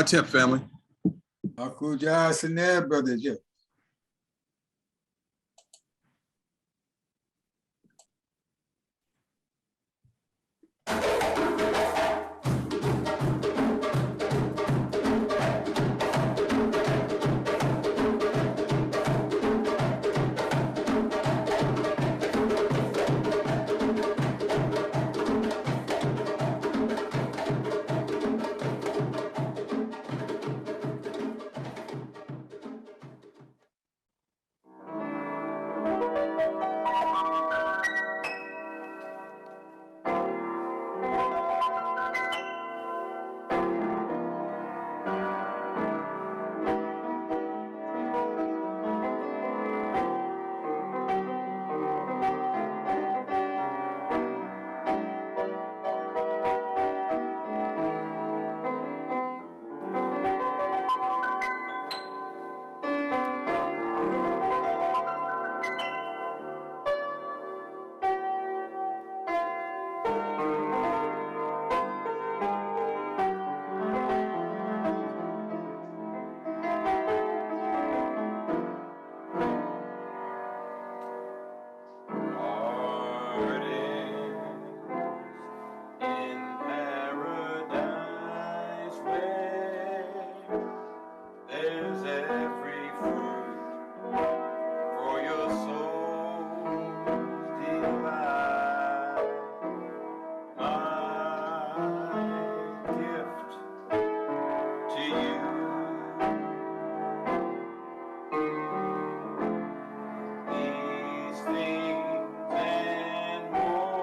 attempt, family. Akuja Sine, Brother Jeff. These things and more.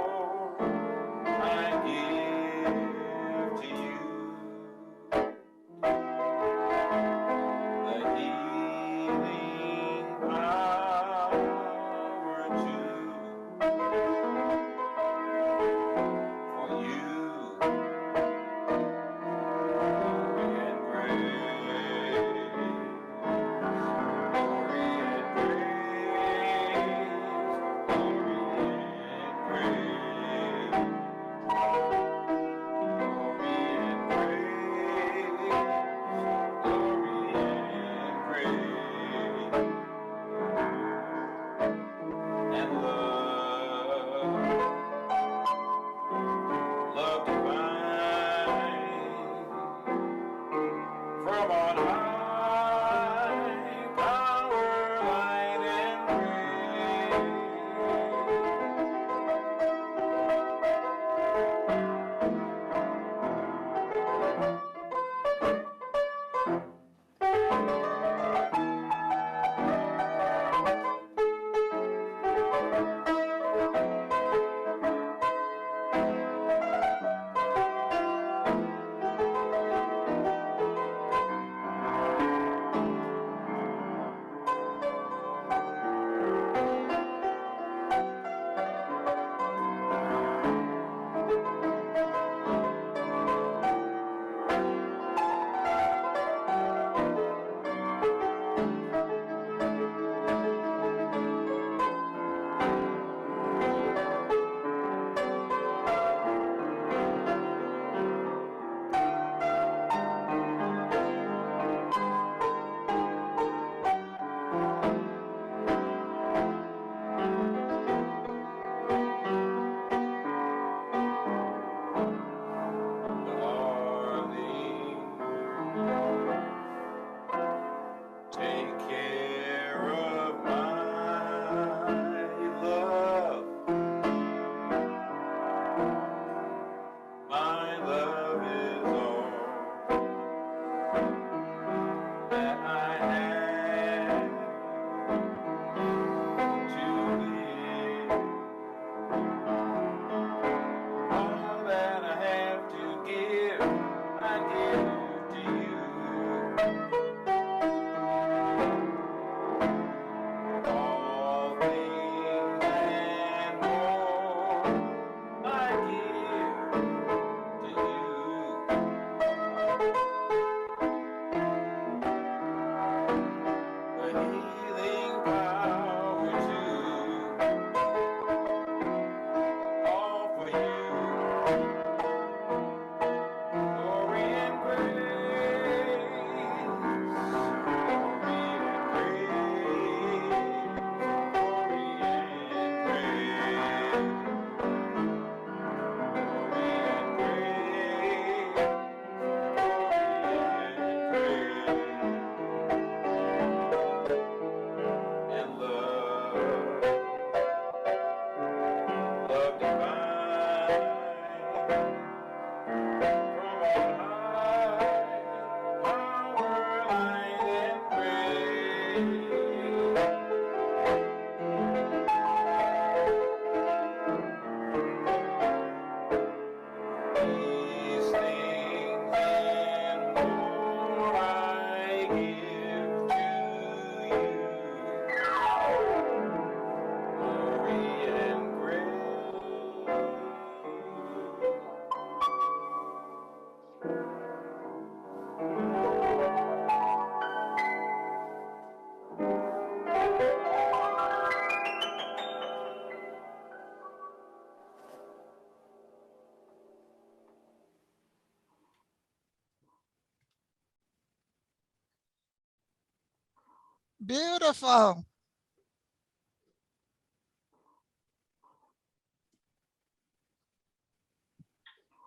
Beautiful.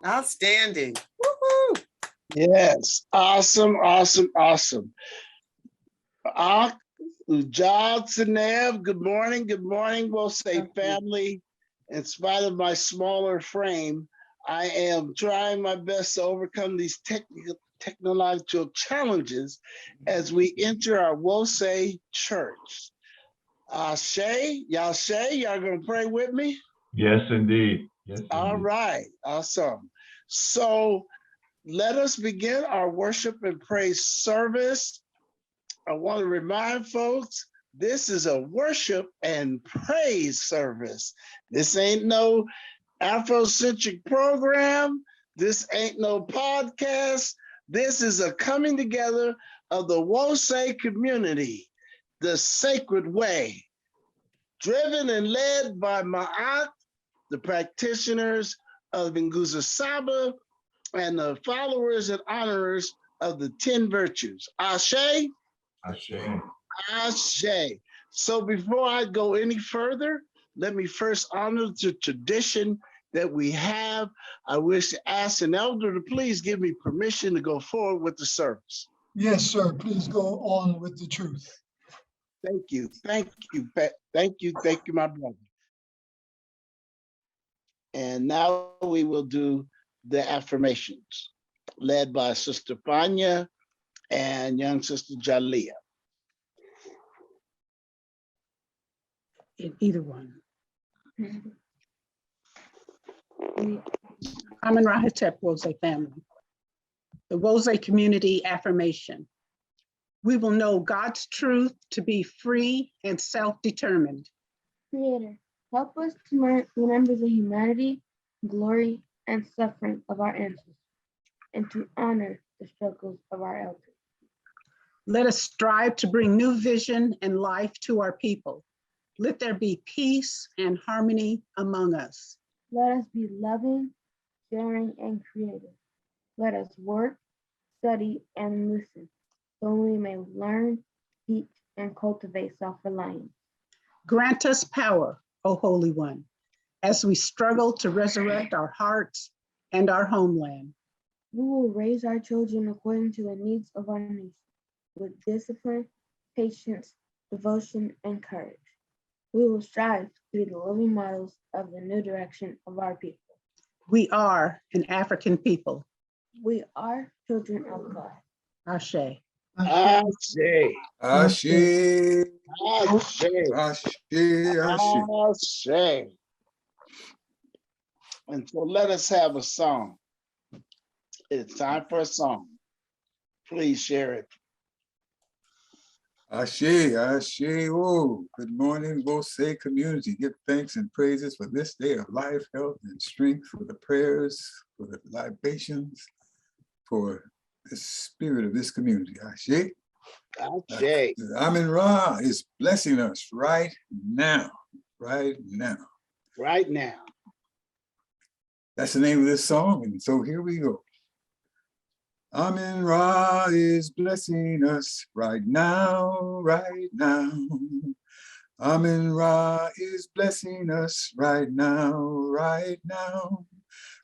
Outstanding. Woohoo. Yes, awesome, awesome, awesome. Ujad Sanev, good morning, we'll say family. In spite of my smaller frame, I am trying my best to overcome these technological challenges as we enter our Wosei church. Shay, y'all gonna pray with me? Yes, indeed. Yes, indeed. All right, awesome. So let us begin our worship and praise service. I want to remind folks, this is a worship and praise service. This ain't no Afrocentric program. This ain't no podcast. This is a coming together of the Wosei community, the sacred way, driven and led by M.I.T, the practitioners of Nguzo Saba, and the followers and honorers of the 10 virtues. Ashe? Ashe. Ashe. So before I go any further, let me first honor the tradition that we have. I wish to ask an elder to please give me permission to go forward with the service. Yes, sir. Please go on with the truth. Thank you, thank you, my brother. And now we will do the affirmations, led by Sister Fanya and young Sister Jaliyah. In either one. I'm in Rahatep Wosei family. The Wosei community affirmation. We will know God's truth to be free and self-determined. Creator, help us to remember the humanity, glory, and suffering of our ancestors, and to honor the struggles of our elders. Let us strive to bring new vision and life to our people. Let there be peace and harmony among us. Let us be loving, caring, and creative. Let us work, study, and listen, so we may learn, teach, and cultivate self-reliance. Grant us power, O Holy One, as we struggle to resurrect our hearts and our homeland. We will raise our children according to the needs of our nation, with discipline, patience, devotion, and courage. We will strive to be the living models of the new direction of our people. We are an African people. We are children of God. Ashe. Ashe. Ashe. Ashe. Ashe. Ashe. Ashe. And so let us have a song. It's time for a song. Please share it. Ashe, Ashe, oh, good morning, Wosei community. Give thanks and praises for this day of life, health, and strength, for the prayers, for the libations, for the spirit of this community. Ashe. Ashe. Amen-Ra is blessing us right now, right now. Right now. That's the name of this song, and so here we go. Amen-Ra is blessing us right now, right now. Amen-Ra is blessing us right now, right now.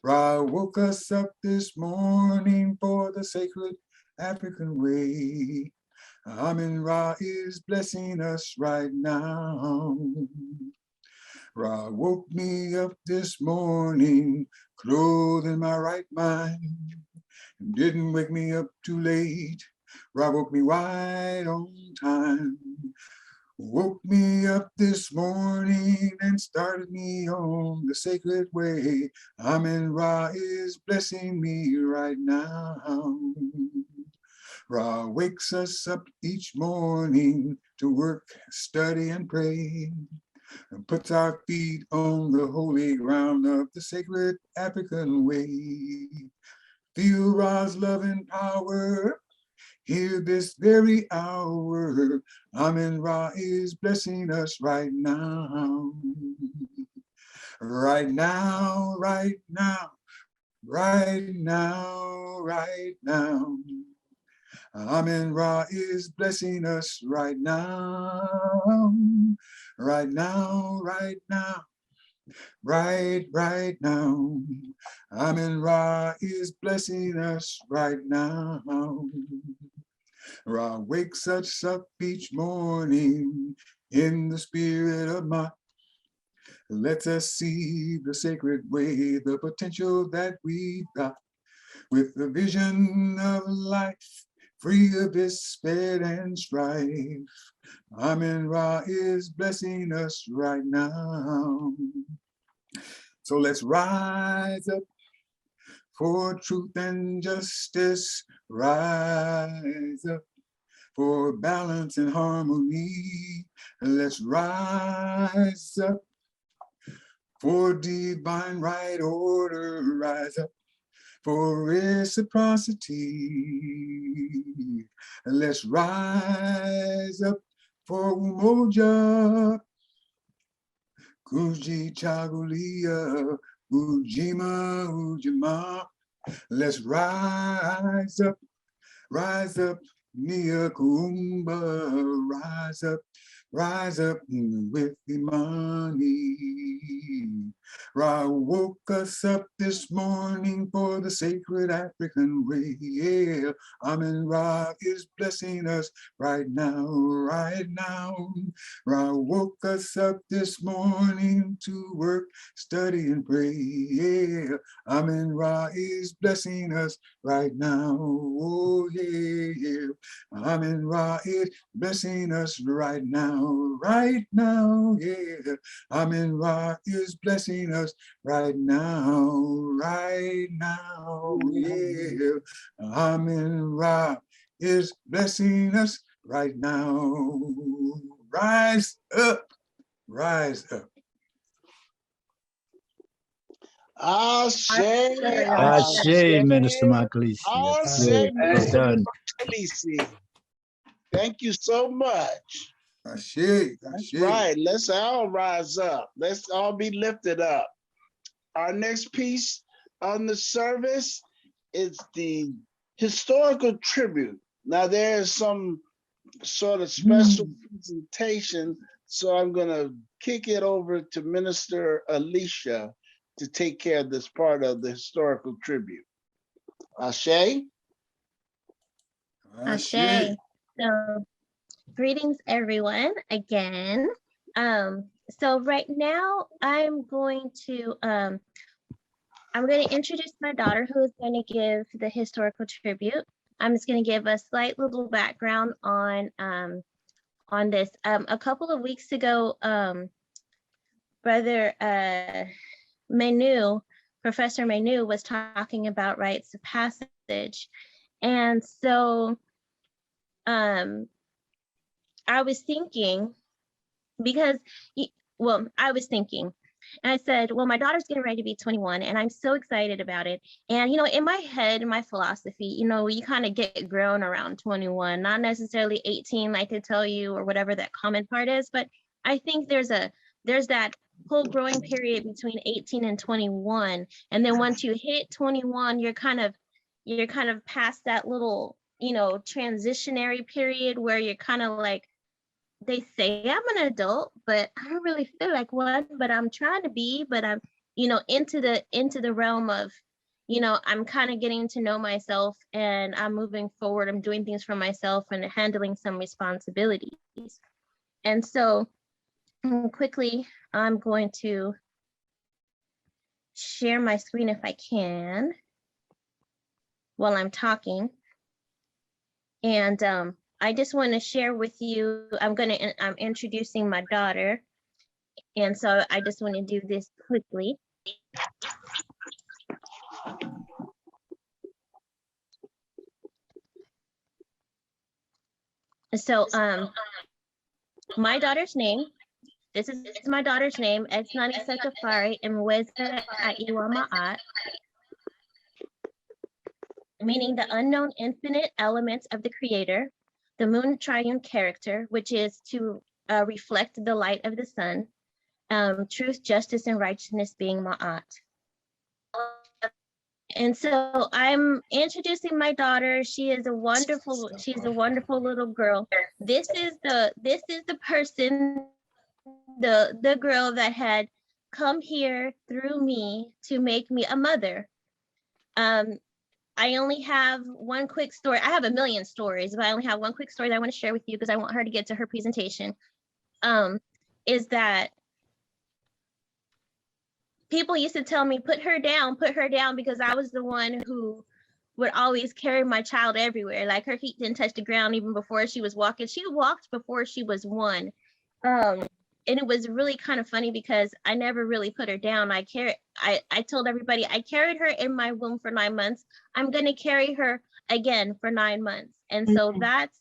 Ra woke us up this morning for the sacred African way. Amen-Ra is blessing us right now. Ra woke me up this morning, clothed in my right mind. Didn't wake me up too late. Ra woke me right on time. Woke me up this morning and started me on the sacred way. Amen-Ra is blessing me right now. Ra wakes us up each morning to work, study, and pray, and puts our feet on the holy ground of the sacred African way. Feel Ra's love and power here this very hour. Amen-Ra is blessing us right now. Right now, right now, right now, right now. Amen-Ra is blessing us right now, right now, right now, right now. Amen-Ra is blessing us right now. Ra wakes us up each morning in the spirit of my. Let us see the sacred way, the potential that we've got, with the vision of life, free of despair and strife. Amen-Ra is blessing us right now. So let's rise up for truth and justice, rise up for balance and harmony. Let's rise up for divine right order, rise up for reciprocity. Let's rise up for umoja, kuji chagulia, ujima, ujima. Let's rise up, Nia Kumba, rise up with Imani. Ra woke us up this morning for the sacred African way. Yeah, Amen-Ra is blessing us right now, right now. Ra woke us up this morning to work, study, and pray. Yeah, Amen-Ra is blessing us right now. Oh, yeah, yeah. Amen-Ra is blessing us right now, yeah. Amen-Ra is blessing us right now, yeah. Amen-Ra is blessing us right now. Rise up, rise up. Ashe, Ashe, Minister Makalisi. Ashe, Well done. Makalisi. Thank you so much. Ashe, That's ashe. right. Let's all rise up. Let's all be lifted up. Our next piece on the service is the historical tribute. Now there's some sort of special presentation, so I'm going to kick it over to Minister Alicia to take care of this part of the historical tribute. Ashe? Ashe. So, greetings everyone again. So right now I'm going to introduce my daughter, who is going to give the historical tribute. I'm just going to give a slight little background on this. A couple of weeks ago, Brother Professor Menu was talking about rites of passage. And so I was thinking, and I said, well, my daughter's getting ready to be 21 and I'm so excited about it. And, in my head, my philosophy, you kind of get grown around 21, not necessarily 18, like they tell you, or whatever that common part is. But I think there's that whole growing period between 18 and 21. And then once you hit 21, you're kind of past that little, transitionary period where you're kind of like, they say I'm an adult, but I don't really feel like one, but I'm trying to be, but I'm, into the realm of, I'm kind of getting to know myself and I'm moving forward. I'm doing things for myself and handling some responsibilities. And so quickly, I'm going to share my screen if I can while I'm talking. And I just want to share with you, I'm introducing my daughter. And so I just want to do this quickly. So my daughter's name, this is my daughter's name, Esnani Sekafari Mweza Aiwa Ma'at, meaning the unknown infinite elements of the creator, the moon triune character, which is to reflect the light of the sun, truth, justice, and righteousness being Ma'at. And so I'm introducing my daughter. She's a wonderful little girl. This is the person, the girl that had come here through me to make me a mother. I only have one quick story. I have a million stories, but I only have one quick story that I want to share with you because I want her to get to her presentation. Is that people used to tell me, put her down, because I was the one who would always carry my child everywhere. Like her feet didn't touch the ground even before she was walking. She walked before she was 1. And it was really kind of funny because I never really put her down. I told everybody I carried her in my womb for 9 months. I'm going to carry her again for 9 months. And so that's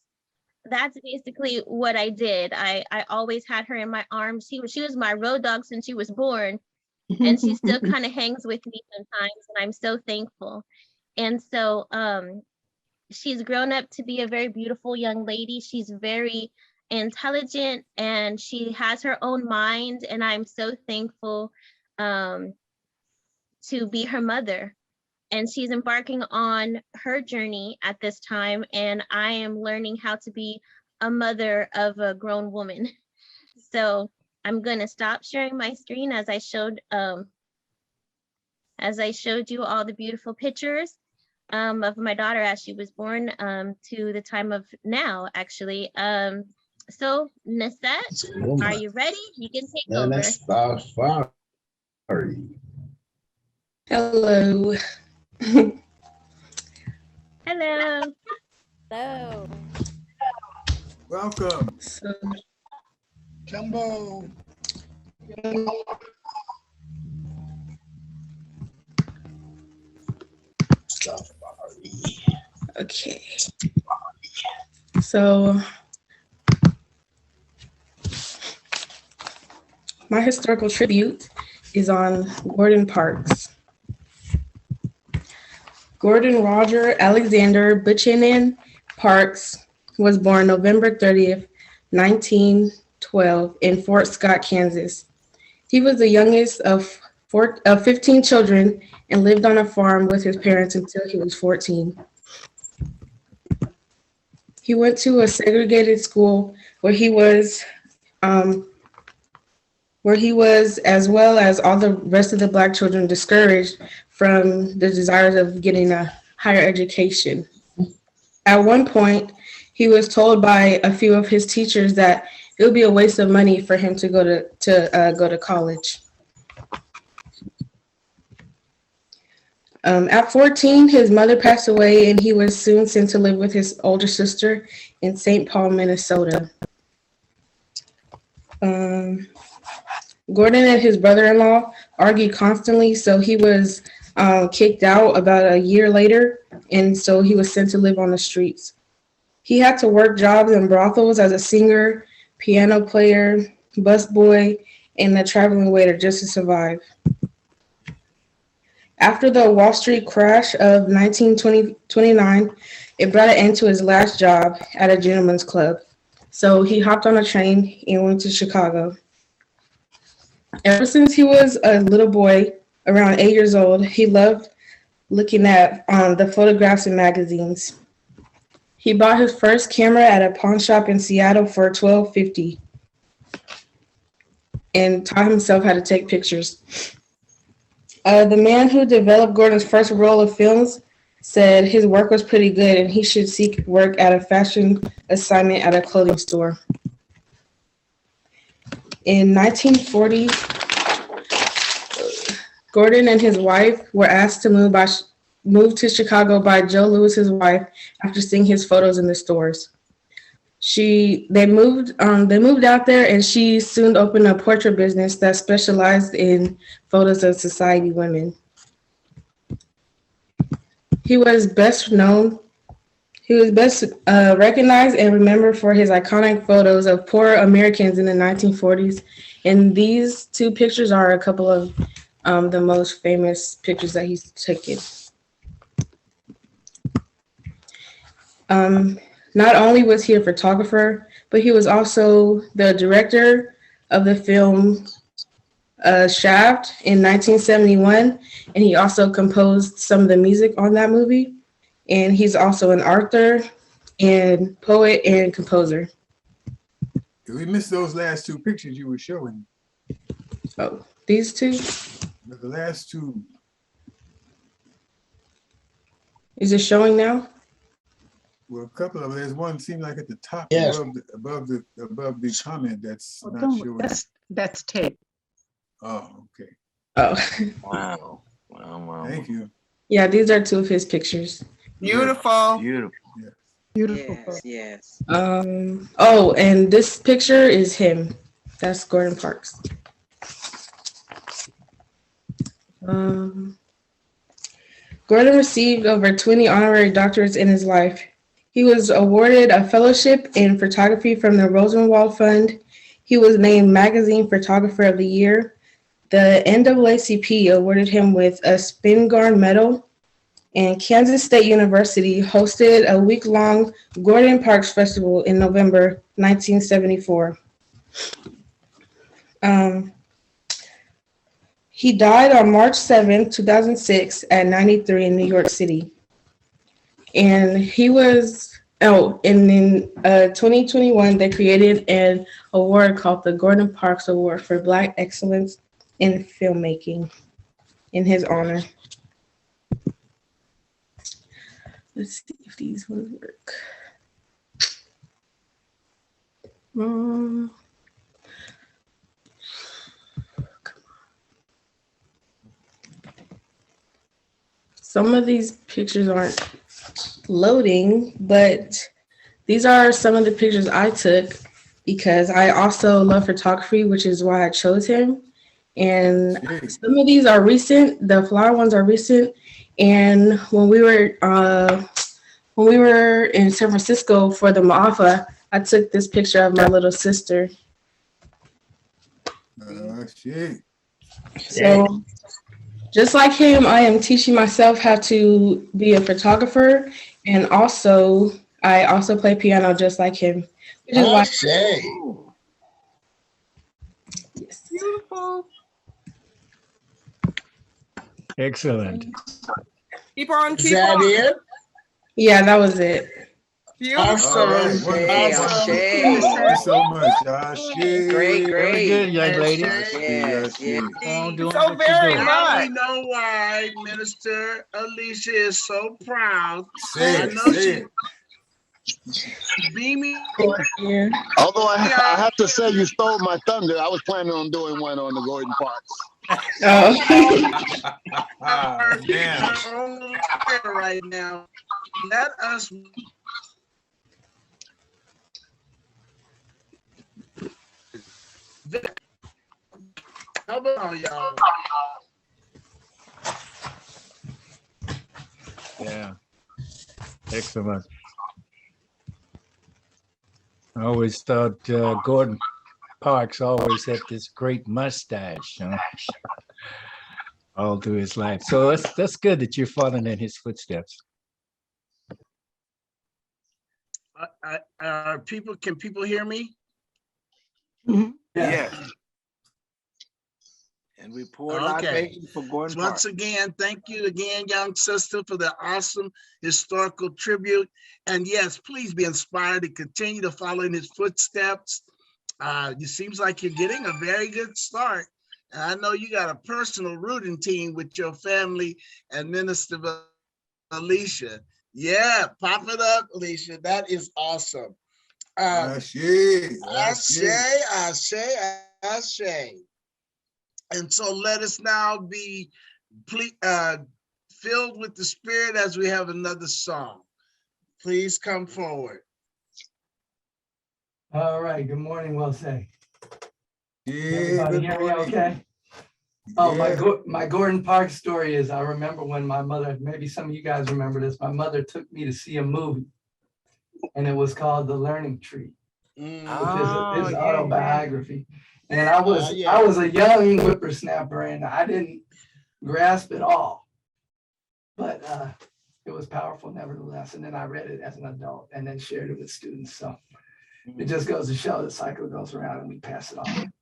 basically what I did. I always had her in my arms. She was my road dog since she was born. And she still kind of hangs with me sometimes, and I'm so thankful. And so she's grown up to be a very beautiful young lady. She's very intelligent and she has her own mind, and I'm so thankful to be her mother. And she's embarking on her journey at this time, and I am learning how to be a mother of a grown woman. So I'm going to stop sharing my screen as I showed you all the beautiful pictures of my daughter as she was born to the time of now, actually. So Nasette, are you ready? You can take over. Hello. Hello. Hello. Welcome. So, Jumbo. okay. So my historical tribute is on Gordon Parks. Gordon Roger Alexander Buchanan Parks was born November 30th, 1912 in Fort Scott, Kansas. He was the youngest of 15 children and lived on a farm with his parents until he was 14. He went to a segregated school where he was, as well as all the rest of the Black children, discouraged from the desires of getting a higher education. At one point, he was told by a few of his teachers that it would be a waste of money for him to go to college. At 14, his mother passed away, and he was soon sent to live with his older sister in St. Paul, Minnesota. Gordon and his brother-in-law argued constantly, so he was kicked out about a year later, and so he was sent to live on the streets. He had to work jobs in brothels as a singer, piano player, busboy, and a traveling waiter just to survive. After the Wall Street crash of 1929, it brought an end to his last job at a gentleman's club. So he hopped on a train and went to Chicago. Ever since he was a little boy, around 8 years old, he loved looking at the photographs in magazines. He bought his first camera at a pawn shop in Seattle for $12.50 and taught himself how to take pictures. The man who developed Gordon's first roll of films said his work was pretty good and he should seek work at a fashion assignment at a clothing store. In 1940, Gordon and his wife were asked to move to Chicago by Joe Lewis's wife after seeing his photos in the stores. They moved out there, and she soon opened a portrait business that specialized in photos of society women. He was best recognized and remembered for his iconic photos of poor Americans in the 1940s, and these two pictures are a couple of the most famous pictures that he's taken. Not only was he a photographer, but he was also the director of the film Shaft in 1971, and he also composed some of the music on that movie. And he's also an author and poet and composer. We missed those last two pictures you were showing. Oh, these two? The last two. Is it showing now? Well, a couple of them. There's one seemed like at the top, Yes. above the comment that's Well, not showing. That's tape. Oh, okay. Oh, Wow. Wow. Thank you. yeah, these are two of his pictures. Beautiful. Beautiful. Yes. Beautiful. Yes, yes. Oh, and this picture is him. That's Gordon Parks. Gordon received over 20 honorary doctorates in his life. He was awarded a fellowship in photography from the Rosenwald Fund. He was named Magazine Photographer of the Year. The NAACP awarded him with a Spingarn Medal, and Kansas State University hosted a week-long Gordon Parks Festival in November 1974. He died on March 7, 2006 at 93 in New York City. And he was, and in 2021, they created an award called the Gordon Parks Award for Black Excellence in Filmmaking in his honor. Let's see if these will work. Some of these pictures aren't loading, but these are some of the pictures I took because I also love photography, which is why I chose him. And some of these are recent. The flower ones are recent. And when we were in San Francisco for the Ma'afa, I took this picture of my little sister. Shit. So just like him, I am teaching myself how to be a photographer, and also I also play piano just like him. Which is why yes. Beautiful. Excellent. Keep on, Is keep that on. it? Yeah, that was it. Beautiful. All right. Ashe, Wonderful. ashe. Thank you so much. Ashe. Great, Very great. good, young lady. Ashe, Yes, ashe. yes. On doing So what very you're doing. Now we much. know why Minister Alicia is so proud. Say I it, know say it. she's beaming. Yeah. Although I have to say you stole my thunder. I was planning on doing one on the Gordon Parks. Oh. Man. Right now. Let us come on, y'all. Yeah. Excellent. I always thought Gordon Parks always had this great mustache, you know, all through his life. So that's good that you're following in his footsteps. Can people hear me? Yes. And we pour libation for Gordon Parks. Once again, thank you again, young sister, for the awesome historical tribute. And yes, please be inspired to continue to follow in his footsteps. It seems like you're getting a very good start. And I know you got a personal rooting team with your family and Minister Alicia. Yeah, pop it up, Alicia. That is awesome. Ashe, Ashe, ashe, ashe. And so let us now be filled with the Spirit as we have another song. Please come forward. All right. Good morning, well say. Yeah, Everybody good hear me morning. okay? Oh, Yeah. my Gordon Parks story is I remember when my mother, maybe some of you guys remember this, my mother took me to see a movie and it was called The Learning Tree, which is his autobiography. And I was a young whippersnapper and I didn't grasp it all, but it was powerful nevertheless. And then I read it as an adult and then shared it with students. So it just goes to show the cycle goes around and we pass it on.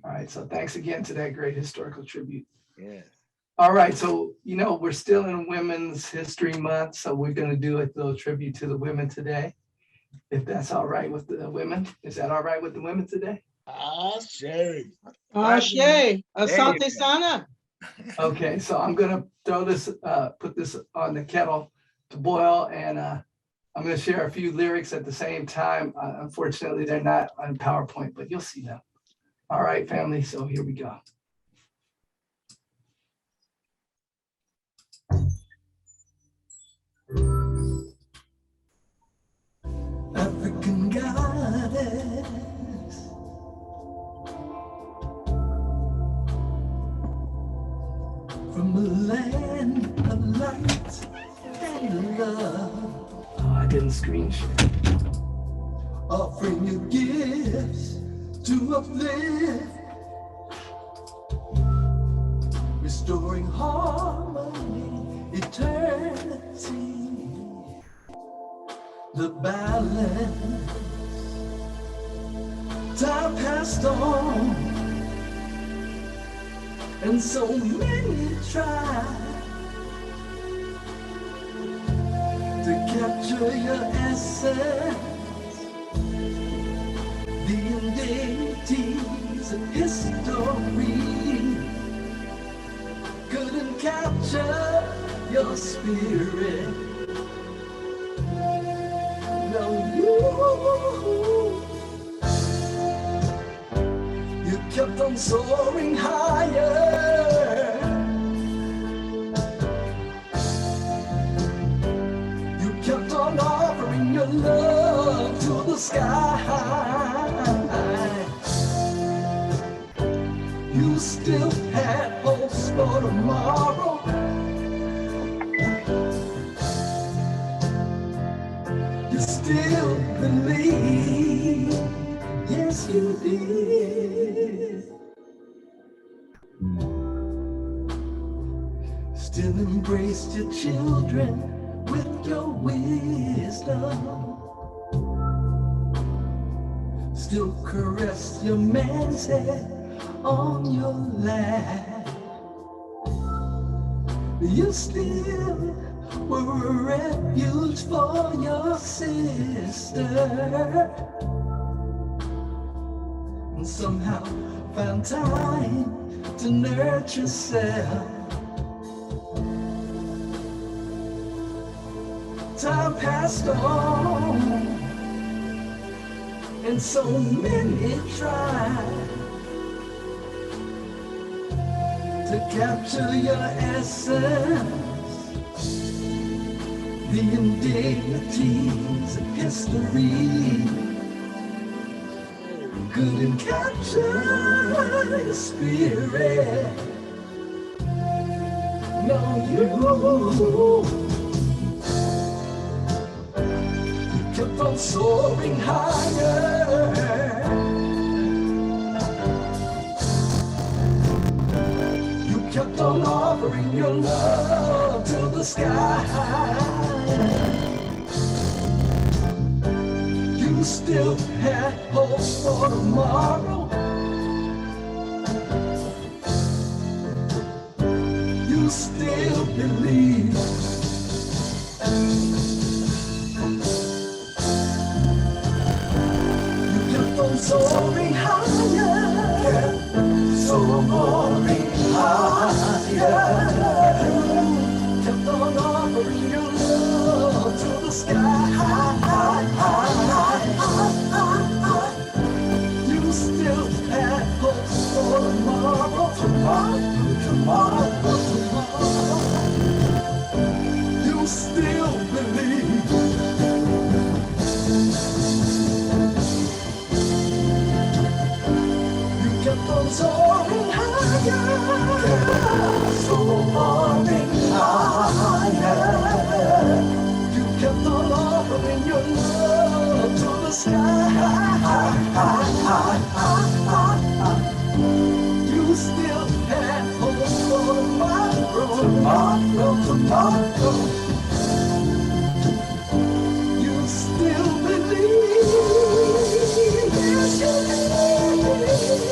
All right, so thanks again to that great historical tribute. Yes. All right, so, you know, we're still in Women's History Month, so we're going to do a little tribute to the women today, if that's all right with the women. Is that all right with the women today? Ashe. Ashe. Asante Sana. Okay, so I'm going to throw this, put this on the kettle to boil, and I'm going to share a few lyrics at the same time. Unfortunately, they're not on PowerPoint, but you'll see them. All right, family, so here we go. African goddess, from the land of light and love. Oh, I didn't screen share. Offering you gifts to uplift, restoring harmony, eternity. The balance, time passed on, and so many tried to capture your essence, the indignities of history couldn't capture your spirit. No, you kept on soaring higher. You kept on offering your love to the sky. You still had hopes for tomorrow. You still believe, yes you did. Still embraced your children with your wisdom. Still caressed your man's head on your lap. You still were a refuge for your sister, and somehow found time to nurture yourself. Time passed on, and so many tried to capture your essence, the indignities of history couldn't capture your spirit. No, you kept on soaring higher. You kept on offering your love to the sky. You still had hope for tomorrow. You still believe. You kept on soaring higher, soaring higher. Kept on offering your love to the sky. You still had hope for tomorrow, tomorrow. You still believe. You kept on soaring higher, soaring higher. You kept on offering your love to the sky. You still had hope for tomorrow. You still believe, yes you believe.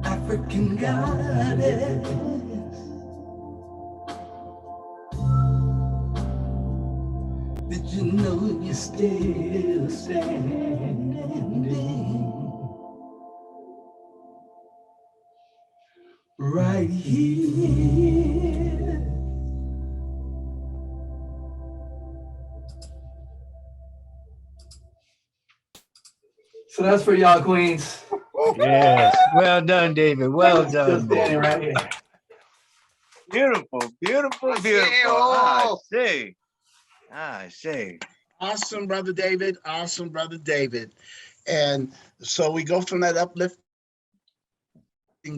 African goddess, did you know you're still standing right here? So that's for y'all, Queens. Yes. Well done, David. Well done. Still standing right here. Beautiful, beautiful, beautiful. I say. Awesome, Brother David. Awesome, Brother David. And so we go from that uplifting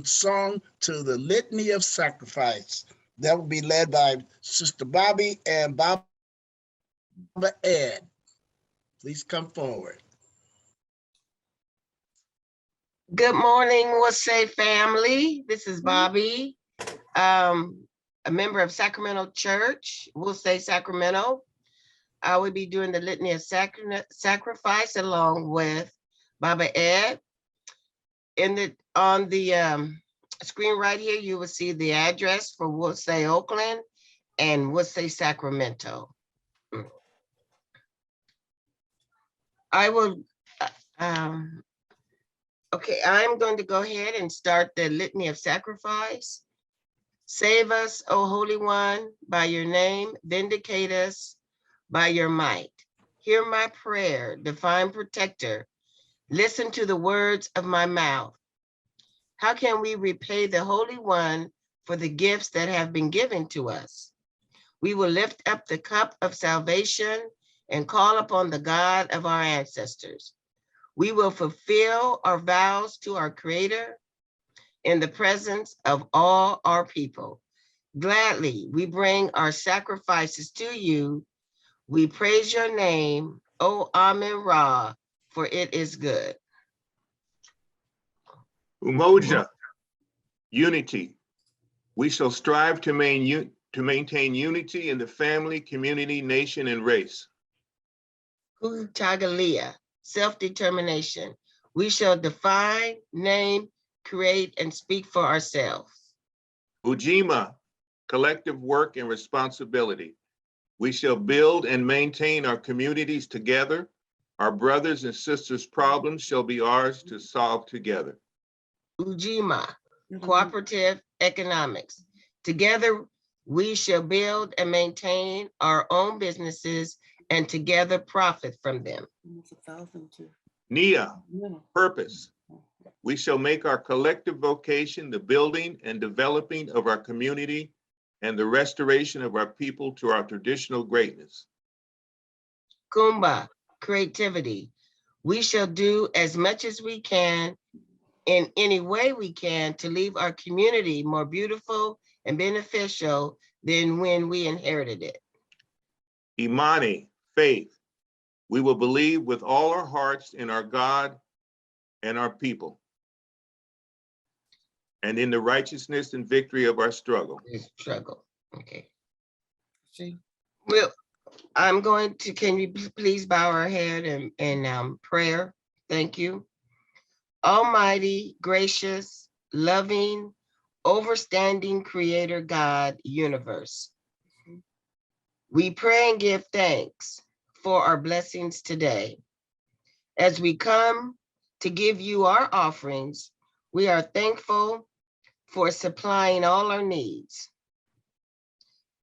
song to the Litany of Sacrifice. That will be led by Sister Bobby and Baba Ed. Please come forward. Good morning, Say family. This is Bobby, a member of Sacramento Church. Say Sacramento. I will be doing the Litany of Sacrifice along with Baba Ed. On the screen right here, you will see the address for Say Oakland and Say Sacramento. I will. Okay, I'm going to go ahead and start the Litany of Sacrifice. Save us, O Holy One, by your name. Vindicate us by your might. Hear my prayer, divine protector. Listen to the words of my mouth. How can we repay the Holy One for the gifts that have been given to us? We will lift up the cup of salvation and call upon the God of our ancestors. We will fulfill our vows to our Creator in the presence of all our people. Gladly, we bring our sacrifices to you. We praise your name, O Amen Ra, for it is good. Umoja, unity. We shall strive to maintain unity in the family, community, nation, and race. Kutagalia, self-determination. We shall define, name, create, and speak for ourselves. Ujima, collective work and responsibility. We shall build and maintain our communities together. Our brothers and sisters' problems shall be ours to solve together. Ujima, cooperative economics. Together, we shall build and maintain our own businesses and together profit from them. Nia, purpose. We shall make our collective vocation the building and developing of our community and the restoration of our people to our traditional greatness. Kumba, creativity. We shall do as much as we can in any way we can to leave our community more beautiful and beneficial than when we inherited it. Imani, faith. We will believe with all our hearts in our God and our people, and in the righteousness and victory of our struggle. Okay. See, well, I'm going to, can you please bow our head in prayer? Thank you. Almighty, gracious, loving, overstanding Creator God, universe. We pray and give thanks for our blessings today. As we come to give you our offerings, we are thankful for supplying all our needs.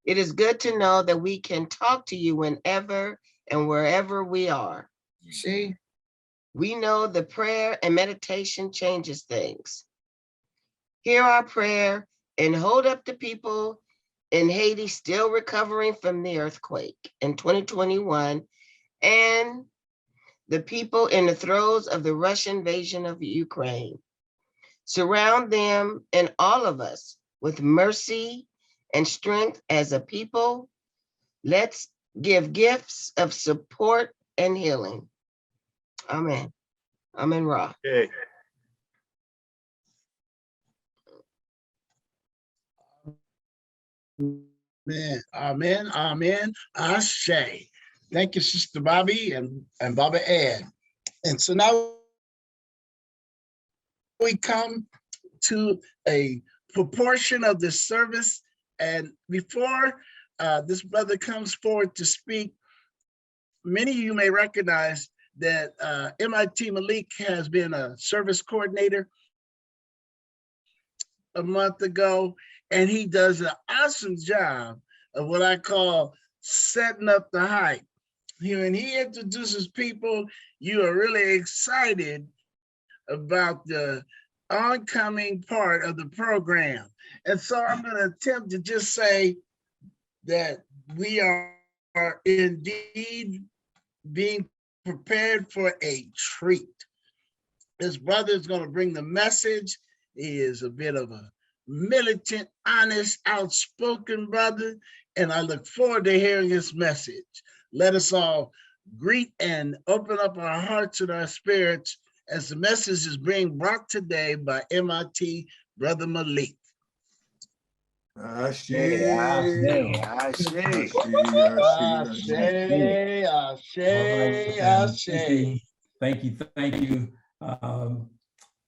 It is good to know that we can talk to you whenever and wherever we are. See, we know the prayer and meditation changes things. Hear our prayer and hold up the people in Haiti still recovering from the earthquake in 2021, and the people in the throes of the Russian invasion of Ukraine. Surround them and all of us with mercy and strength as a people. Let's give gifts of support and healing. Amen. Amen, Ra. Okay. Amen, amen, amen, Ashe. Thank you, Sister Bobby and Baba Ed. And so now we come to a proportion of the service. And before this brother comes forward to speak, many of you may recognize that M.I.T. Malik has been a service coordinator a month ago, and he does an awesome job of what I call setting up the hype. When he introduces people, you are really excited about the oncoming part of the program. And so I'm going to attempt to just say that we are indeed being prepared for a treat. This brother is going to bring the message. He is a bit of a militant, honest, outspoken brother, and I look forward to hearing his message. Let us all greet and open up our hearts and our spirits as the message is being brought today by M.I.T. Brother Malik. Ashe, Ashe, Ashe, Ashe. Thank you,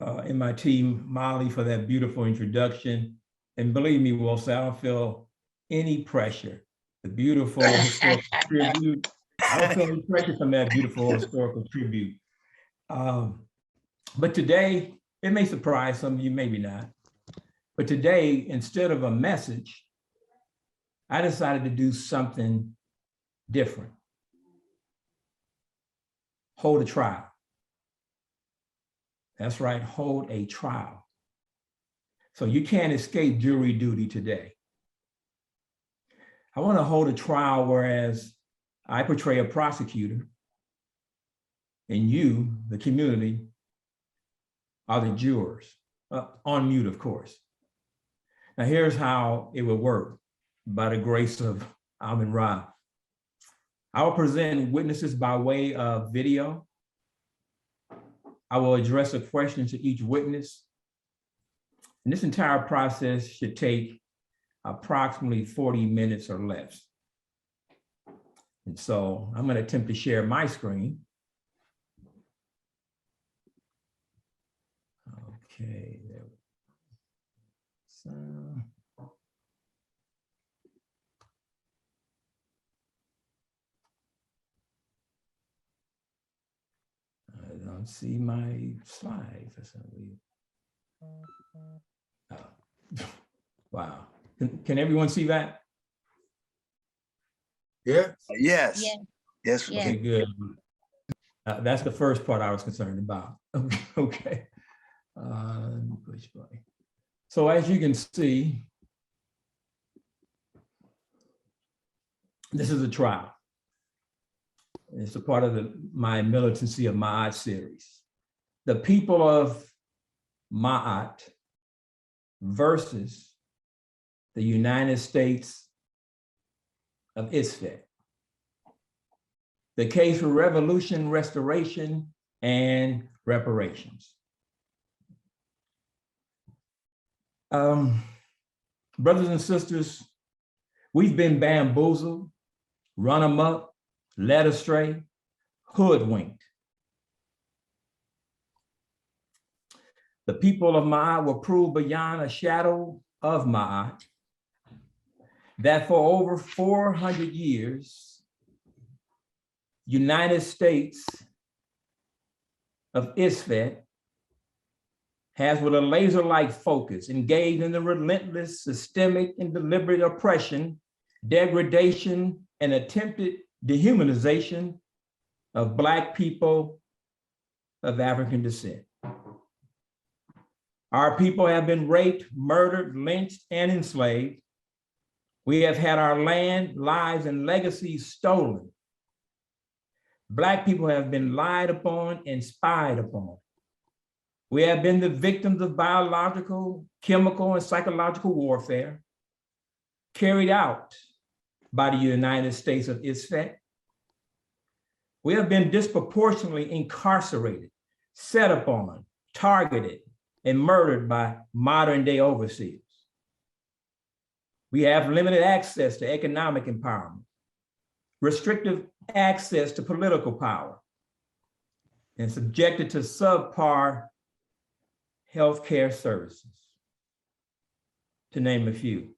M.I.T. Molly, for that beautiful introduction. And believe me, Wilson, I don't feel any pressure. The beautiful historical tribute. I don't feel any pressure from that beautiful historical tribute. But today, it may surprise some of you, maybe not. But today, instead of a message, I decided to do something different. Hold a trial. That's right, hold a trial. So you can't escape jury duty today. I want to hold a trial whereas I portray a prosecutor and you, the community, are the jurors, on mute, of course. Now here's how it will work by the grace of Amen-Ra. I will present witnesses by way of video. I will address a question to each witness. And this entire process should take approximately 40 minutes or less. And so I'm going to attempt to share my screen. Okay, there we go. So, I don't see my slide for some reason. Oh. Wow. Can everyone see that? Yeah. Yes. Yes. Okay, good. That's the first part I was concerned about. Okay. Let me push play. So as you can see, this is a trial. It's a part of my militancy of M.I.T series. The people of M.I.T versus the United States of ISFET. The case for revolution, restoration, and reparations. Brothers and sisters, we've been bamboozled, run amok, led astray, hoodwinked. The people of M.I.T were proved beyond a shadow of M.I.T that for over 400 years, United States of ISFET has with a laser-like focus engaged in the relentless, systemic, and deliberate oppression, degradation, and attempted dehumanization of Black people of African descent. Our people have been raped, murdered, lynched, and enslaved. We have had our land, lives, and legacies stolen. Black people have been lied upon and spied upon. We have been the victims of biological, chemical, and psychological warfare carried out by the United States of ISFET. We have been disproportionately incarcerated, set upon, targeted, and murdered by modern-day overseers. We have limited access to economic empowerment, restrictive access to political power, and subjected to subpar healthcare services, to name a few.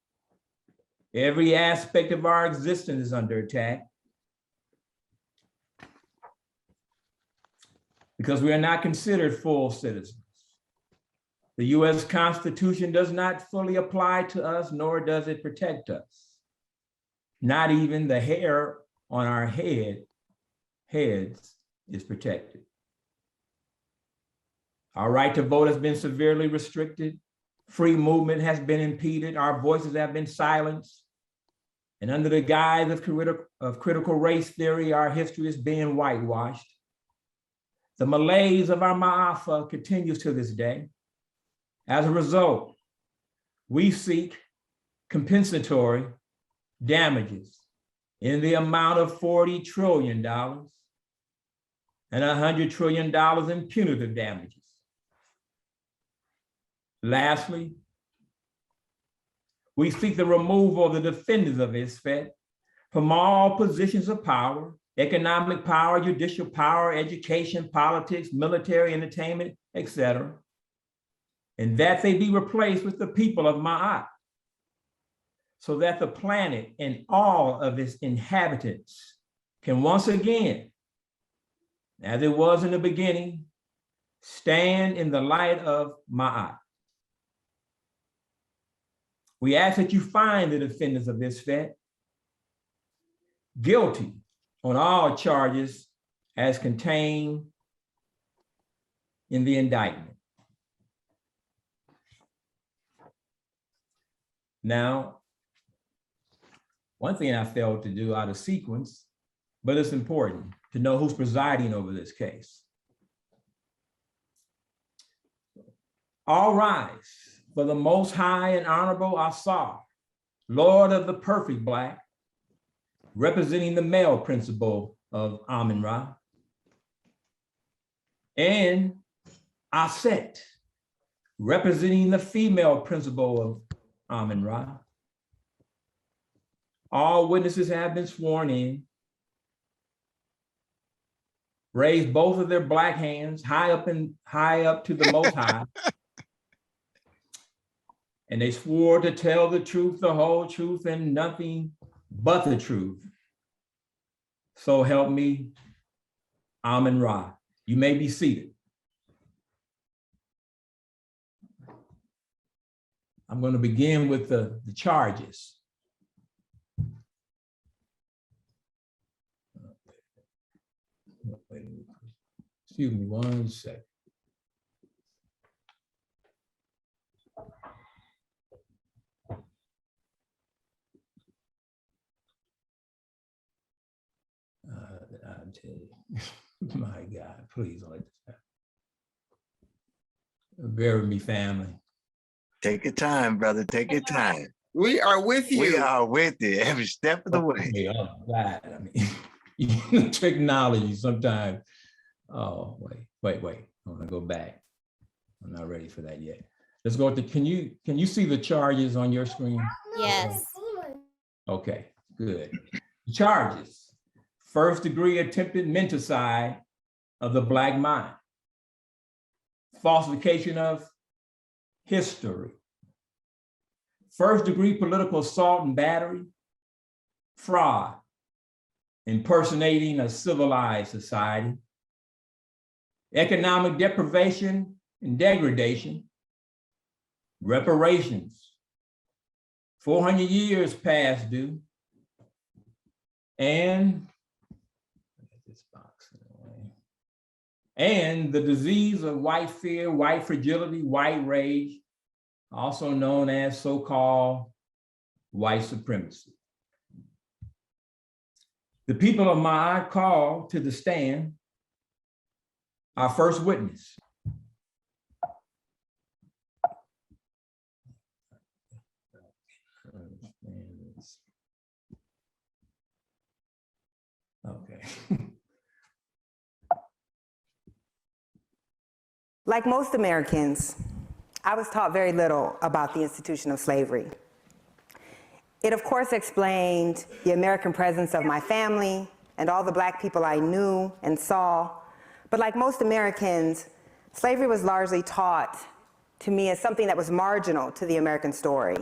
Every aspect of our existence is under attack because we are not considered full citizens. The US Constitution does not fully apply to us, nor does it protect us. Not even the hair on our heads is protected. Our right to vote has been severely restricted. Free movement has been impeded. Our voices have been silenced. And under the guise of critical race theory, our history is being whitewashed. The malaise of our Ma'afa continues to this day. As a result, we seek compensatory damages in the amount of $40 trillion and $100 trillion in punitive damages. Lastly, we seek the removal of the defenders of ISFET from all positions of power, economic power, judicial power, education, politics, military, entertainment, etc., and that they be replaced with the people of Ma'at, so that the planet and all of its inhabitants can once again, as it was in the beginning, stand in the light of Ma'at. We ask that you find the defenders of ISFET guilty on all charges as contained in the indictment. Now, one thing I failed to do out of sequence, but it's important to know who's presiding over this case. All rise for the Most High and Honorable Asar, Lord of the Perfect Black, representing the male principle of Amun-Ra, and Aset, representing the female principle of Amun-Ra. All witnesses have been sworn in. Raise both of their black hands high up to the Most High. And they swore to tell the truth, the whole truth, and nothing but the truth. So help me, Amun-Ra. You may be seated. I'm going to begin with the charges. Excuse me 1 second. I tell you, my God, please don't let this happen. Bear with me, family. Take your time, brother. Take your time. We are with you. We are with you every step of the way. Okay, oh, God, I mean, technology sometimes. Oh, wait. I want to go back. I'm not ready for that yet. Let's go to, can you see the charges on your screen? Yes. Okay, good. Charges. First-degree attempted menticide of the Black mind. Falsification of history. First-degree political assault and battery. Fraud. Impersonating a civilized society. Economic deprivation and degradation. Reparations. 400 years past due. And the disease of white fear, white fragility, white rage, also known as so-called white supremacy. The people of M.I.T call to the stand our first witness. Okay. Like most Americans, I was taught very little about the institution of slavery. It, of course, explained the American presence of my family and all the Black people I knew and saw. But like most Americans, slavery was largely taught to me as something that was marginal to the American story.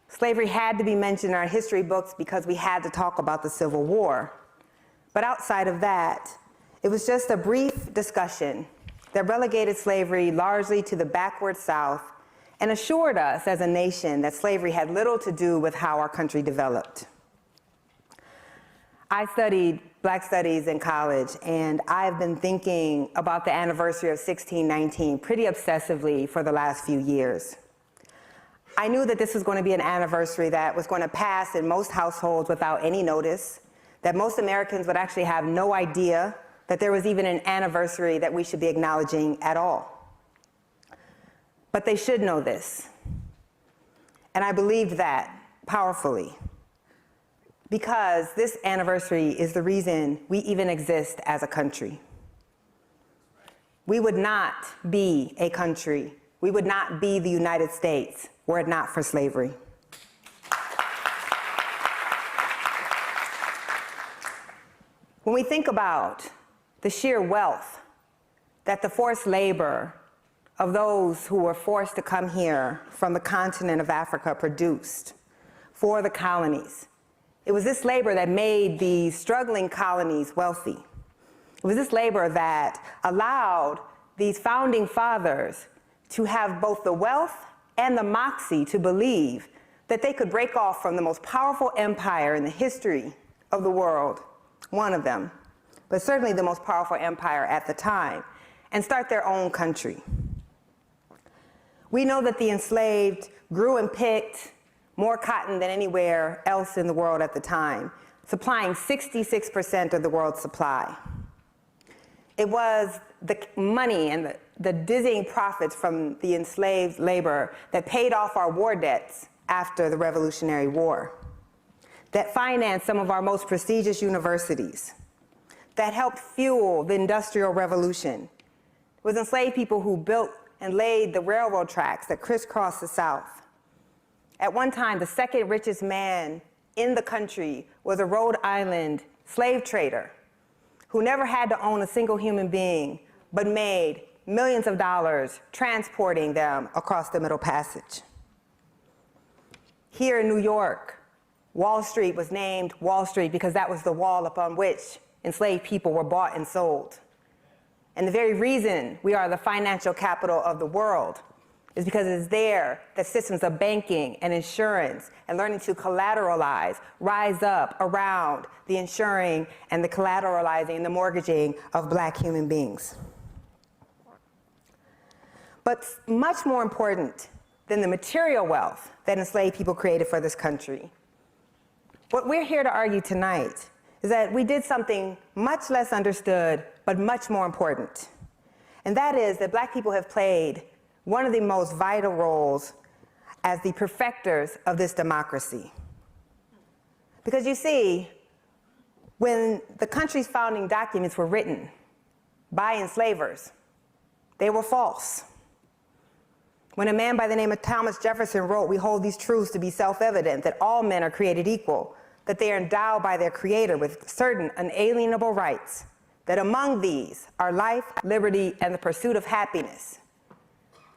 Slavery had to be mentioned in our history books because we had to talk about the Civil War. But outside of that, it was just a brief discussion that relegated slavery largely to the backward South and assured us as a nation that slavery had little to do with how our country developed. I studied Black Studies in college, and I've been thinking about the anniversary of 1619 pretty obsessively for the last few years. I knew that this was going to be an anniversary that was going to pass in most households without any notice, that most Americans would actually have no idea that there was even an anniversary that we should be acknowledging at all. But they should know this. And I believed that powerfully, because this anniversary is the reason we even exist as a country. We would not be a country, we would not be the United States were it not for slavery. When we think about the sheer wealth that the forced labor of those who were forced to come here from the continent of Africa produced for the colonies, it was this labor that made these struggling colonies wealthy. It was this labor that allowed these founding fathers to have both the wealth and the moxie to believe that they could break off from the most powerful empire in the history of the world, one of them, but certainly the most powerful empire at the time, and start their own country. We know that the enslaved grew and picked more cotton than anywhere else in the world at the time, supplying 66% of the world's supply. It was the money and the dizzying profits from the enslaved labor that paid off our war debts after the Revolutionary War, that financed some of our most prestigious universities, that helped fuel the Industrial Revolution. It was enslaved people who built and laid the railroad tracks that crisscrossed the South. At one time, the second richest man in the country was a Rhode Island slave trader who never had to own a single human being, but made millions of dollars transporting them across the Middle Passage. Here in New York, Wall Street was named Wall Street because that was the wall upon which enslaved people were bought and sold. And the very reason we are the financial capital of the world is because it is there that systems of banking and insurance and learning to collateralize rise up around the insuring and the collateralizing and the mortgaging of Black human beings. But much more important than the material wealth that enslaved people created for this country, what we're here to argue tonight is that we did something much less understood, but much more important. And that is that Black people have played one of the most vital roles as the perfecters of this democracy. Because you see, when the country's founding documents were written by enslavers, they were false. When a man by the name of Thomas Jefferson wrote, "We hold these truths to be self-evident, that all men are created equal, that they are endowed by their Creator with certain unalienable rights, that among these are life, liberty, and the pursuit of happiness."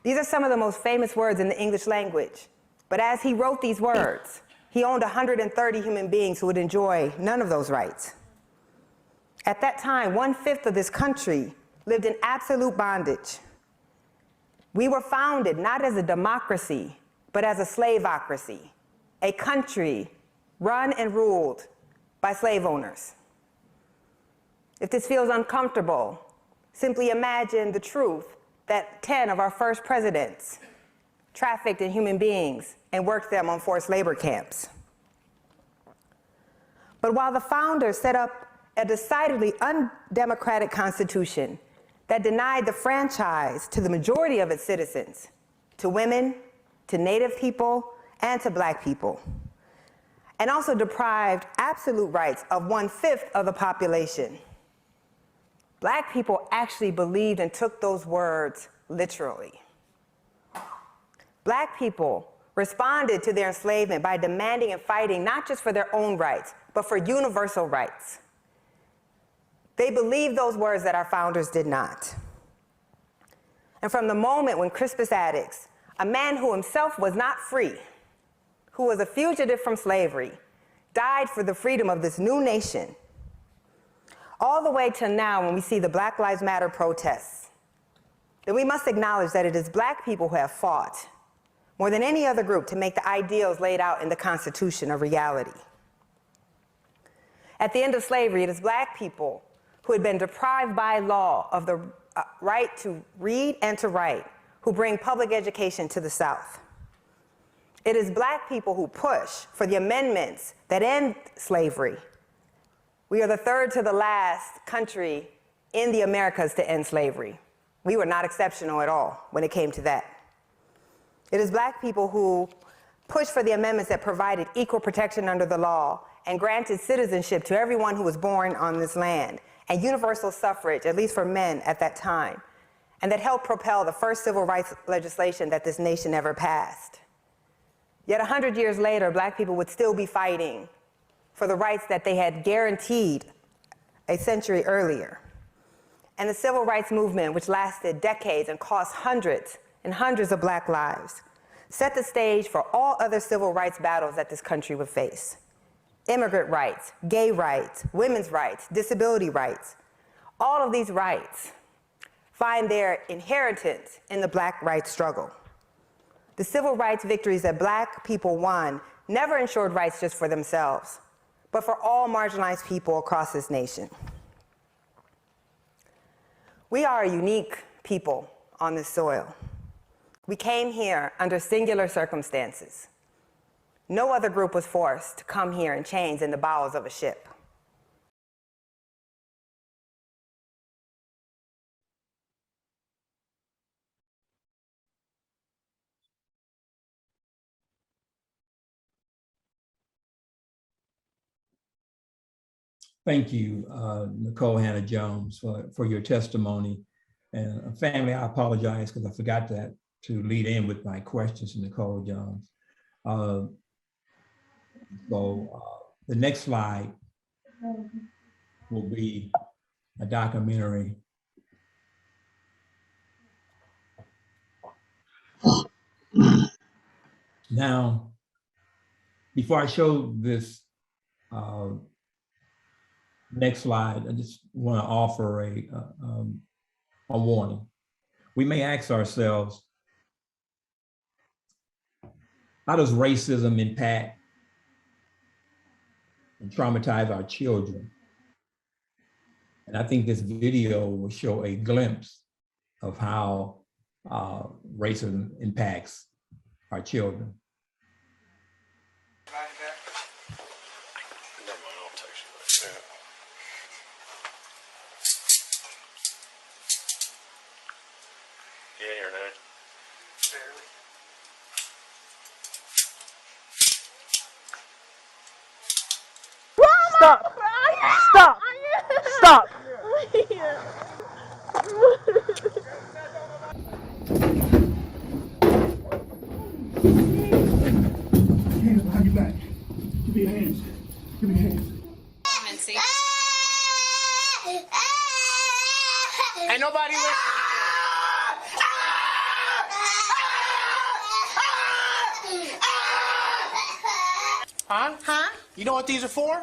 These are some of the most famous words in the English language. But as he wrote these words, he owned 130 human beings who would enjoy none of those rights. At that time, 1/5 of this country lived in absolute bondage. We were founded not as a democracy, but as a slaveocracy, a country run and ruled by slave owners. If this feels uncomfortable, simply imagine the truth that 10 of our first presidents trafficked in human beings and worked them on forced labor camps. But while the founders set up a decidedly undemocratic constitution that denied the franchise to the majority of its citizens, to women, to Native people, and to Black people, and also deprived absolute rights of 1/5 of the population, Black people actually believed and took those words literally. Black people responded to their enslavement by demanding and fighting not just for their own rights, but for universal rights. They believed those words that our founders did not. And from the moment when Crispus Attucks, a man who himself was not free, who was a fugitive from slavery, died for the freedom of this new nation, all the way to now when we see the Black Lives Matter protests, then we must acknowledge that it is Black people who have fought more than any other group to make the ideals laid out in the Constitution a reality. At the end of slavery, it is Black people who had been deprived by law of the right to read and to write who bring public education to the South. It is Black people who push for the amendments that end slavery. We are the third to the last country in the Americas to end slavery. We were not exceptional at all when it came to that. It is Black people who pushed for the amendments that provided equal protection under the law and granted citizenship to everyone who was born on this land, and universal suffrage, at least for men at that time, and that helped propel the first civil rights legislation that this nation ever passed. Yet 100 years later, Black people would still be fighting for the rights that they had guaranteed a century earlier. And the civil rights movement, which lasted decades and cost hundreds and hundreds of Black lives, set the stage for all other civil rights battles that this country would face. Immigrant rights, gay rights, women's rights, disability rights. All of these rights find their inheritance in the Black rights struggle. The civil rights victories that Black people won never ensured rights just for themselves, but for all marginalized people across this nation. We are a unique people on this soil. We came here under singular circumstances. No other group was forced to come here in chains in the bowels of a ship. Thank you, Nicole Hannah-Jones, for your testimony. And family, I apologize because I forgot to lead in with my questions to Nicole Jones. The next slide will be a documentary. Now, before I show this next slide, I just want to offer a warning. We may ask ourselves, how does racism impact and traumatize our children? And I think this video will show a glimpse of how racism impacts our children. Stop! Stop! Stop! Hands behind your back. Give me your hands. Give me your hands. Ain't nobody listening. Huh? Huh? You know what these are for?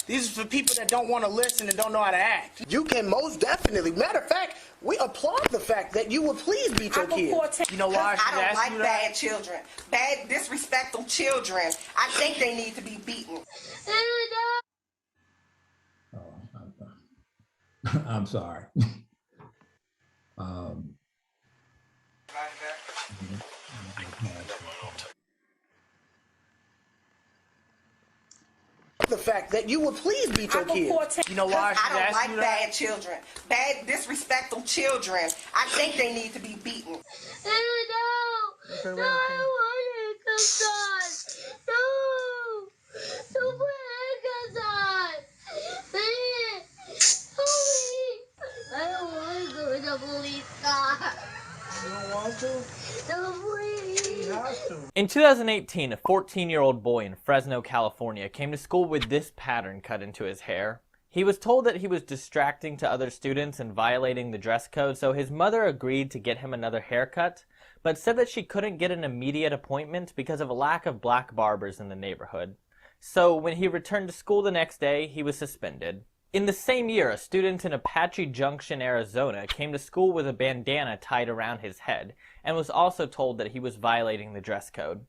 These are for people that don't want to listen and don't know how to act. You can most definitely. Matter of fact, we applaud the fact that you would please beat your kids. You know why I don't like bad children. Bad, disrespectful children. I think they need to be beaten. I'm sorry. fact that you would please beat your kids. You know why I don't like bad children, bad, disrespectful children. I think they need to be beaten. No, I want to come No, don't put handcuffs on. I don't want to go to the police car. You don't want to? No, please. You have to. In 2018, a 14-year-old boy in Fresno, California came to school with this pattern cut into his hair. He was told that he was distracting to other students and violating the dress code, so his mother agreed to get him another haircut, but said that she couldn't get an immediate appointment because of a lack of black barbers in the neighborhood. So when he returned to school the next day, he was suspended. In the same year, a student in Apache Junction, Arizona came to school with a bandana tied around his head and was also told that he was violating the dress code.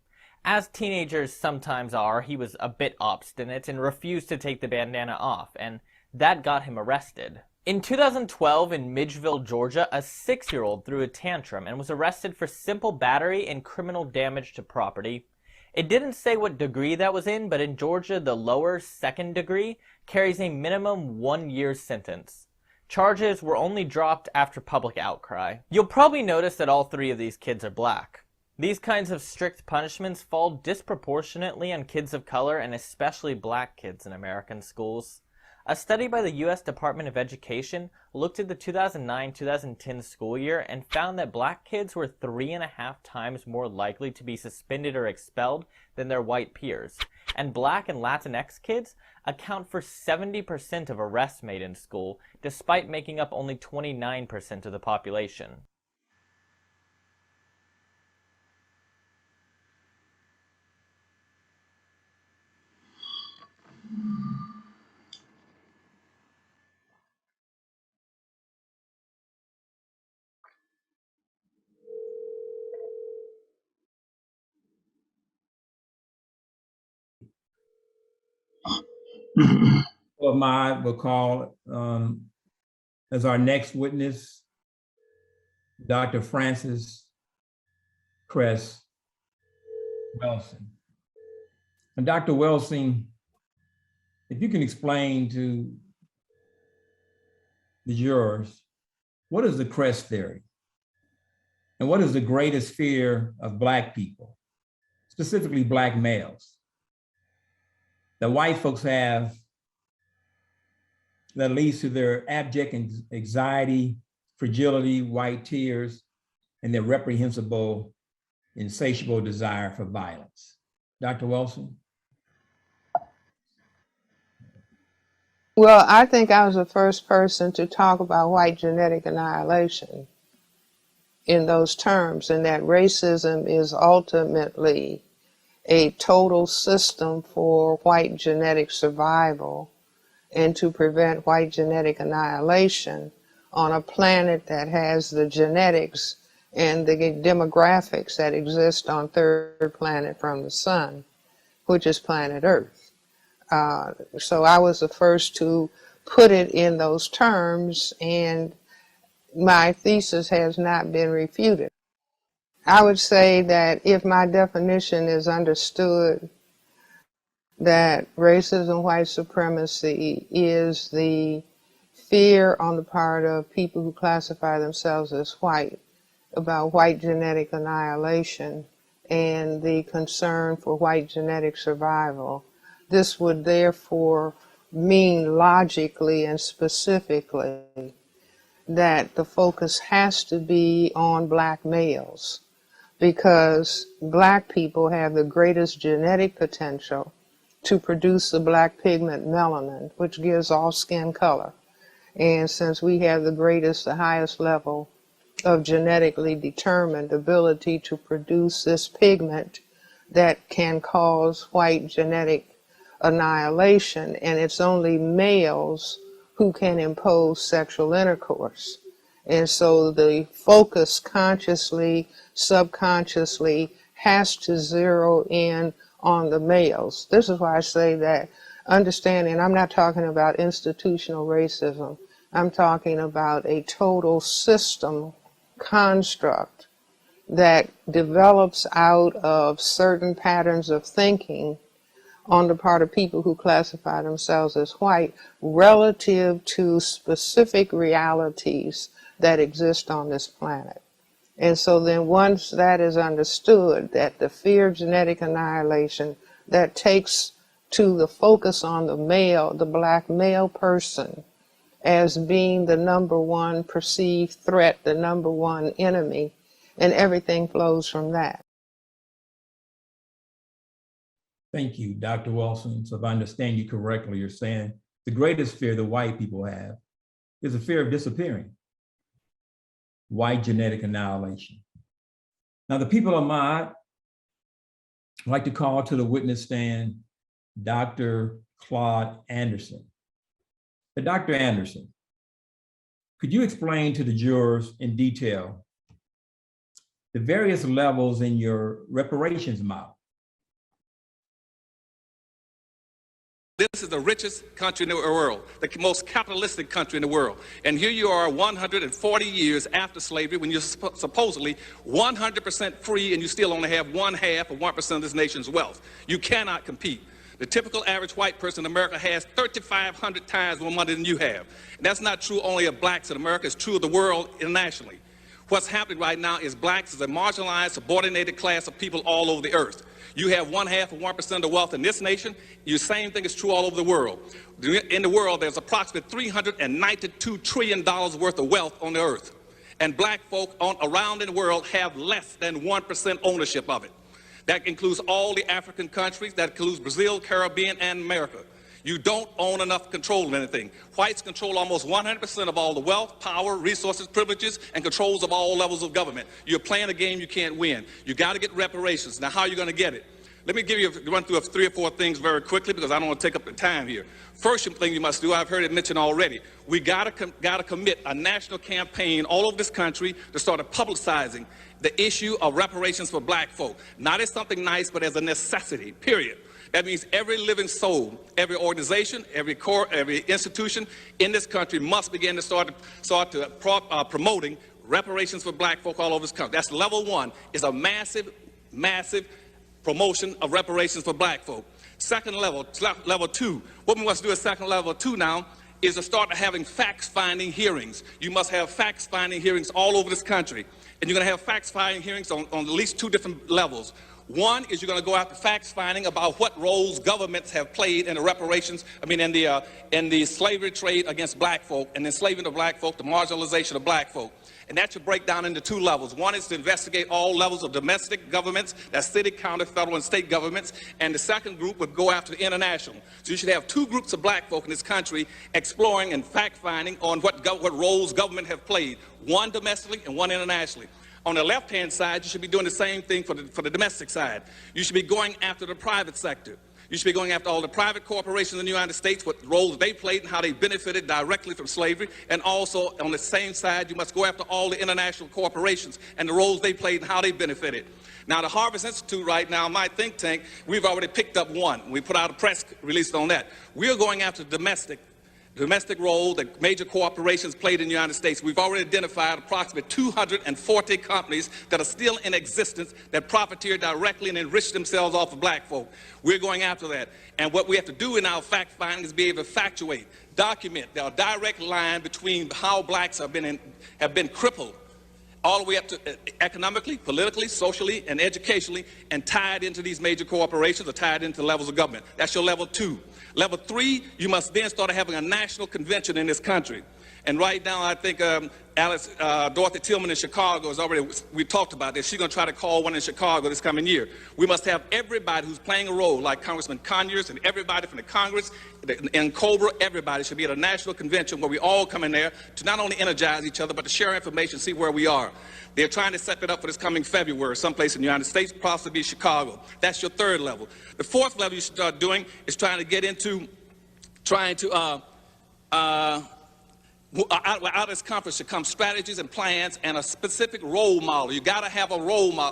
As teenagers sometimes are, he was a bit obstinate and refused to take the bandana off, and that got him arrested. In 2012, in Midgeville, Georgia, a 6-year-old threw a tantrum and was arrested for simple battery and criminal damage to property. It didn't say what degree that was in, but in Georgia, the lower second degree carries a minimum 1-year sentence. Charges were only dropped after public outcry. You'll probably notice that all 3 of these kids are black. These kinds of strict punishments fall disproportionately on kids of color and especially black kids in American schools. A study by the U.S. Department of Education looked at the 2009-2010 school year and found that black kids were 3.5 times more likely to be suspended or expelled than their white peers. And black and Latinx kids account for 70% of arrests made in school, despite making up only 29% of the population. Well, we'll call as our next witness, Dr. Francis Cress Welsing. And Dr. Welsing, if you can explain to the jurors, what is the Cress theory? And what is the greatest fear of Black people, specifically Black males, that white folks have that leads to their abject anxiety, fragility, white tears, and their reprehensible, insatiable desire for violence? Dr. Welsing? Well, I think I was the first person to talk about white genetic annihilation in those terms, and that racism is ultimately a total system for white genetic survival and to prevent white genetic annihilation on a planet that has the genetics and the demographics that exist on third planet from the sun, which is planet Earth. So I was the first to put it in those terms, and my thesis has not been refuted. I would say that if my definition is understood, that racism, white supremacy is the fear on the part of people who classify themselves as white about white genetic annihilation and the concern for white genetic survival. This would therefore mean logically and specifically that the focus has to be on Black males, because Black people have the greatest genetic potential to produce the black pigment melanin, which gives all skin color. And since we have the highest level of genetically determined ability to produce this pigment that can cause white genetic annihilation, and it's only males who can impose sexual intercourse. And so the focus consciously, subconsciously has to zero in on the males. This is why I say that understanding, I'm not talking about institutional racism, I'm talking about a total system construct that develops out of certain patterns of thinking on the part of people who classify themselves as white relative to specific realities that exist on this planet. And so then once that is understood, that the fear of genetic annihilation that takes to the focus on the male, the black male person, as being the number one perceived threat, the number one enemy, and everything flows from that. Thank you, Dr. Wilson. So if I understand you correctly, you're saying the greatest fear the white people have is the fear of disappearing. White genetic annihilation. Now, the people of M.I.T like to call to the witness stand Dr. Claude Anderson. But Dr. Anderson, could you explain to the jurors in detail the various levels in your reparations model? This is the richest country in the world, the most capitalistic country in the world. And here you are 140 years after slavery when you're supposedly 100% free and you still only have 1/2 of 1% of this nation's wealth. You cannot compete. The typical average white person in America has 3,500 times more money than you have. And that's not true only of blacks in America, it's true of the world internationally. What's happening right now is blacks is a marginalized, subordinated class of people all over the earth. You have 1/2 of 1% of the wealth in this nation. The same thing is true all over the world. In the world, there's approximately $392 trillion worth of wealth on the earth. And black folk around in the world have less than 1% ownership of it. That includes all the African countries, that includes Brazil, Caribbean, and America. You don't own enough control of anything. Whites control almost 100% of all the wealth, power, resources, privileges, and controls of all levels of government. You're playing a game you can't win. You got to get reparations. Now, how are you going to get it? Let me give you run through 3 or 4 things very quickly because I don't want to take up the time here. First thing you must do, I've heard it mentioned already, we got to commit a national campaign all over this country to start publicizing the issue of reparations for black folk. Not as something nice, but as a necessity, period. That means every living soul, every organization, every core, every institution in this country must begin to start promoting reparations for black folk all over this country. That's level 1, is a massive, massive promotion of reparations for black folk. Second level, level 2, what we must do at second level 2 now is to start having facts-finding hearings. You must have facts-finding hearings all over this country. And you're going to have facts-finding hearings on at least 2 different levels. One is you're going to go after facts finding about what roles governments have played in the reparations, in the slavery trade against black folk, and enslaving of black folk, the marginalization of black folk. And that should break down into 2 levels. One is to investigate all levels of domestic governments, that's city, county, federal, and state governments. And the second group would go after the international. So you should have 2 groups of black folk in this country exploring and fact-finding on what roles government have played, one domestically and one internationally. On the left-hand side, you should be doing the same thing for the domestic side. You should be going after the private sector. You should be going after all the private corporations in the United States, what roles they played and how they benefited directly from slavery. And also, on the same side, you must go after all the international corporations and the roles they played and how they benefited. Now, the Harvest Institute right now, my think tank, we've already picked up one. We put out a press release on that. We're going after domestic role that major corporations played in the United States. We've already identified approximately 240 companies that are still in existence that profiteer directly and enrich themselves off of black folk. We're going after that. And what we have to do in our fact finding is be able to factuate, document the direct line between how blacks have been crippled all the way up to economically, politically, socially, and educationally, and tied into these major corporations or tied into levels of government. That's your level 2. Level 3, you must then start having a national convention in this country. And right now, I think Dorothy Tillman in Chicago is already, we talked about this, she's going to try to call one in Chicago this coming year. We must have everybody who's playing a role, like Congressman Conyers and everybody from the Congress, and Cobra, everybody should be at a national convention where we all come in there to not only energize each other, but to share information, see where we are. They're trying to set that up for this coming February, someplace in the United States, possibly Chicago. That's your 3rd level. The 4th level you should start doing is trying to get into, out of this conference should come strategies and plans and a specific role model. You got to have a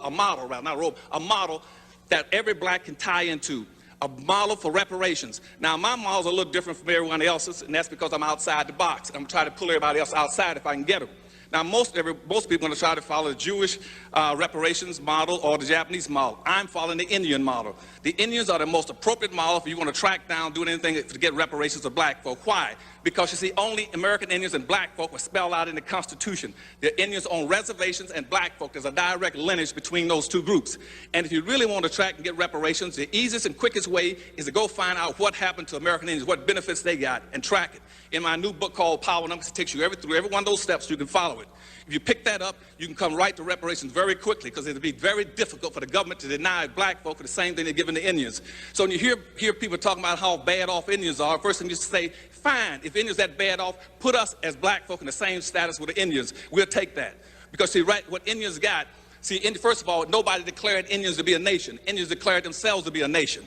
model that every black can tie into, a model for reparations. Now, my model's a little different from everyone else's, and that's because I'm outside the box. I'm trying to pull everybody else outside if I can get them. Now, most people are going to try to follow the Jewish reparations model or the Japanese model. I'm following the Indian model. The Indians are the most appropriate model if you want to track down, do anything to get reparations of black folk. Why? Because you see, only American Indians and black folk were spelled out in the Constitution. The Indians on reservations and black folk. There's a direct lineage between those two groups. And if you really want to track and get reparations, the easiest and quickest way is to go find out what happened to American Indians, what benefits they got, and track it. In my new book called Power Numbers, it takes you through every one of those steps. You can follow it. If you pick that up, you can come right to reparations very quickly, because it'll be very difficult for the government to deny black folk for the same thing they're giving the Indians. So when you hear people talking about how bad off Indians are, first thing you say, fine, if Indians that bad off, put us as black folk in the same status with the Indians. We'll take that. Because see, right, what Indians got, see, first of all, nobody declared Indians to be a nation. Indians declared themselves to be a nation.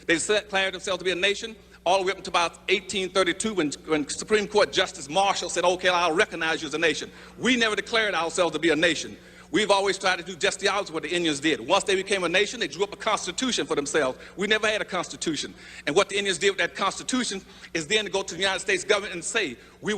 They declared themselves to be a nation all the way up until about 1832 when Supreme Court Justice Marshall said, okay, I'll recognize you as a nation. We never declared ourselves to be a nation. We've always tried to do just the opposite of what the Indians did. Once they became a nation, they drew up a constitution for themselves. We never had a constitution. And what the Indians did with that constitution is then to go to the United States government and say, we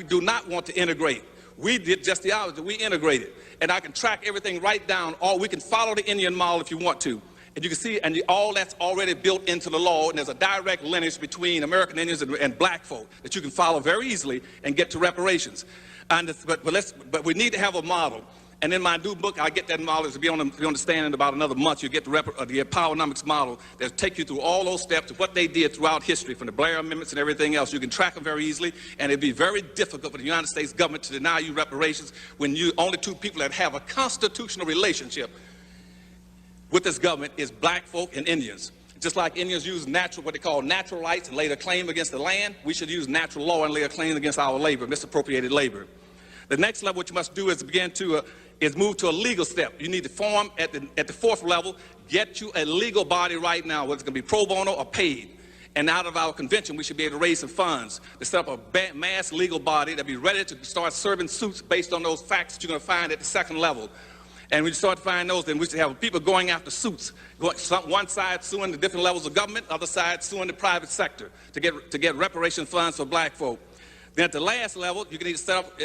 do not want to integrate. We did just the opposite. We integrated. And I can track everything right down, or we can follow the Indian model if you want to. And you can see, and all that's already built into the law, and there's a direct lineage between American Indians and black folk that you can follow very easily and get to reparations. But we need to have a model. And in my new book, I get that model to be on the stand in about another month. You get the Powernomics model that take you through all those steps of what they did throughout history, from the Blair Amendments and everything else. You can track them very easily, and it'd be very difficult for the United States government to deny you reparations when you only two people that have a constitutional relationship with this government is black folk and Indians. Just like Indians use what they call natural rights and lay their claim against the land, we should use natural law and lay a claim against our labor, misappropriated labor. The next level what you must do is move to a legal step. You need to form at the fourth level, get you a legal body right now, whether it's going to be pro bono or paid. And out of our convention, we should be able to raise some funds to set up a mass legal body that'll be ready to start serving suits based on those facts that you're going to find at the second level. And when you start to find those, then we should have people going after suits. One side suing the different levels of government, other side suing the private sector to get reparation funds for black folk. Then at the last level, you need to set up,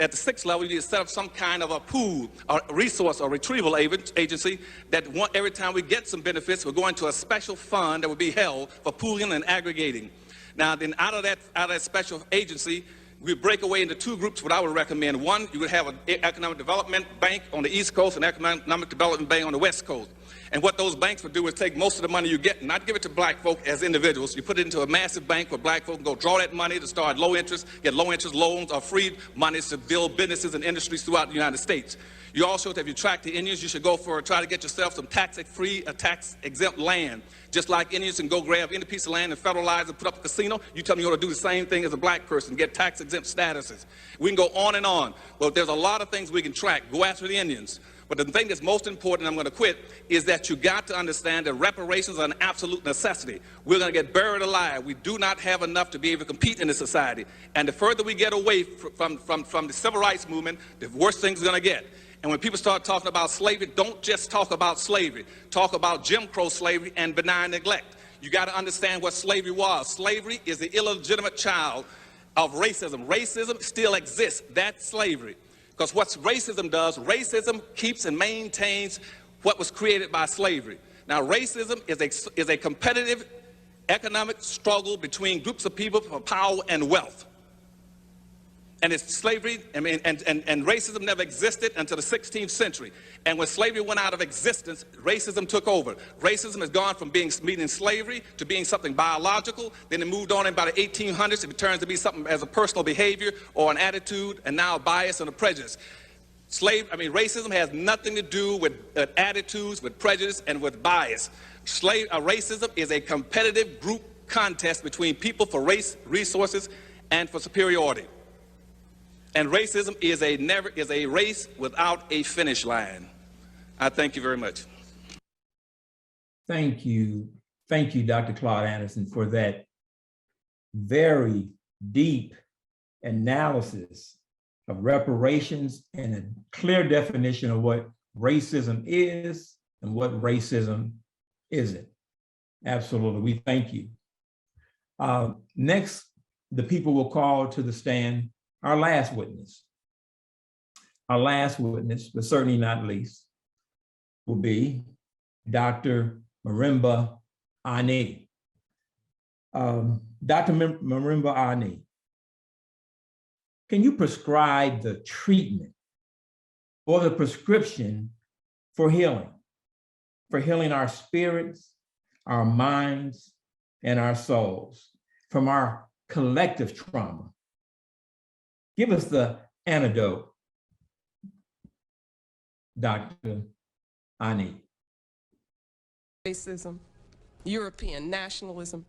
at the sixth level, you need to set up some kind of a pool, or resource, or retrieval agency that every time we get some benefits, we're going to a special fund that will be held for pooling and aggregating. Now, then out of that special agency, we break away into two groups, what I would recommend. One, you would have an economic development bank on the East Coast and economic development bank on the West Coast. And what those banks would do is take most of the money you get and not give it to black folk as individuals. You put it into a massive bank where black folk can go draw that money to start low interest, get low interest loans or free monies to build businesses and industries throughout the United States. You also, if you track the Indians, you should try to get yourself some tax-free, tax-exempt land. Just like Indians can go grab any piece of land and federalize and put up a casino, you tell me you ought to do the same thing as a black person, get tax-exempt statuses. We can go on and on. But there's a lot of things we can track. Go after the Indians. But the thing that's most important, I'm going to quit, is that you got to understand that reparations are an absolute necessity. We're going to get buried alive. We do not have enough to be able to compete in this society. And the further we get away from the civil rights movement, the worse things are going to get. And when people start talking about slavery, don't just talk about slavery. Talk about Jim Crow slavery and benign neglect. You got to understand what slavery was. Slavery is the illegitimate child of racism. Racism still exists. That's slavery. Because what racism does, racism keeps and maintains what was created by slavery. Now, racism is a competitive economic struggle between groups of people for power and wealth. And it's slavery, and racism never existed until the 16th century. And when slavery went out of existence, racism took over. Racism has gone from meaning slavery to being something biological. Then it moved on in about the 1800s. It returns to be something as a personal behavior or an attitude, and now a bias and a prejudice. Racism has nothing to do with attitudes, with prejudice, and with bias. Racism is a competitive group contest between people for race, resources, and for superiority. And racism is a race without a finish line. I thank you very much. Thank you. Thank you, Dr. Claude Anderson, for that very deep analysis of reparations and a clear definition of what racism is and what racism isn't. Absolutely, we thank you. Next, the people will call to the stand our last witness. our last witness, but certainly not least, will be Dr. Marimba Ani. Dr. Marimba Ani, can you prescribe the treatment or the prescription for healing our spirits, our minds, and our souls from our collective trauma? Give us the antidote, Dr. Ani. Racism, European nationalism,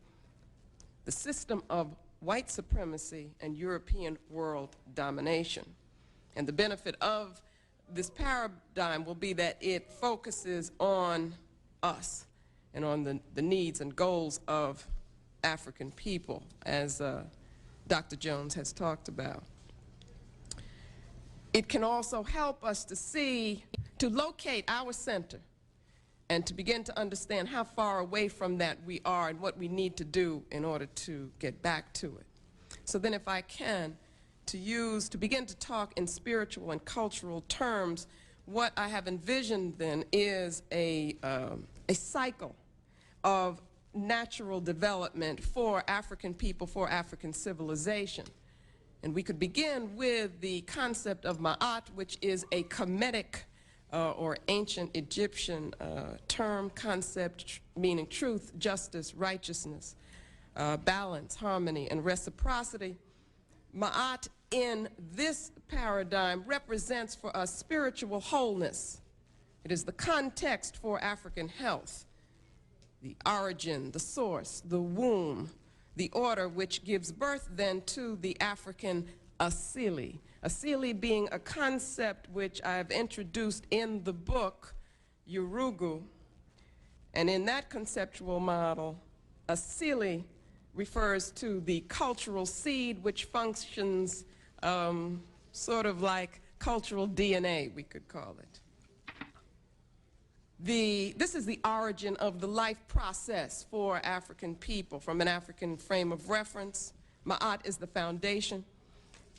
the system of white supremacy, and European world domination. And the benefit of this paradigm will be that it focuses on us and on the needs and goals of African people, as Dr. Jones has talked about. It can also help us to locate our center and to begin to understand how far away from that we are and what we need to do in order to get back to it. So then, if I can, to begin to talk in spiritual and cultural terms, what I have envisioned then is a cycle of natural development for African people, for African civilization. And we could begin with the concept of Ma'at, which is a Kemetic or ancient Egyptian term, concept meaning truth, justice, righteousness, balance, harmony, and reciprocity. Ma'at in this paradigm represents for us spiritual wholeness. It is the context for African health, the origin, the source, the womb, the order which gives birth then to the African Asili. Asili being a concept which I have introduced in the book, Urugu. And in that conceptual model, Asili refers to the cultural seed which functions sort of like cultural DNA, we could call it. This is the origin of the life process for African people from an African frame of reference. Ma'at is the foundation.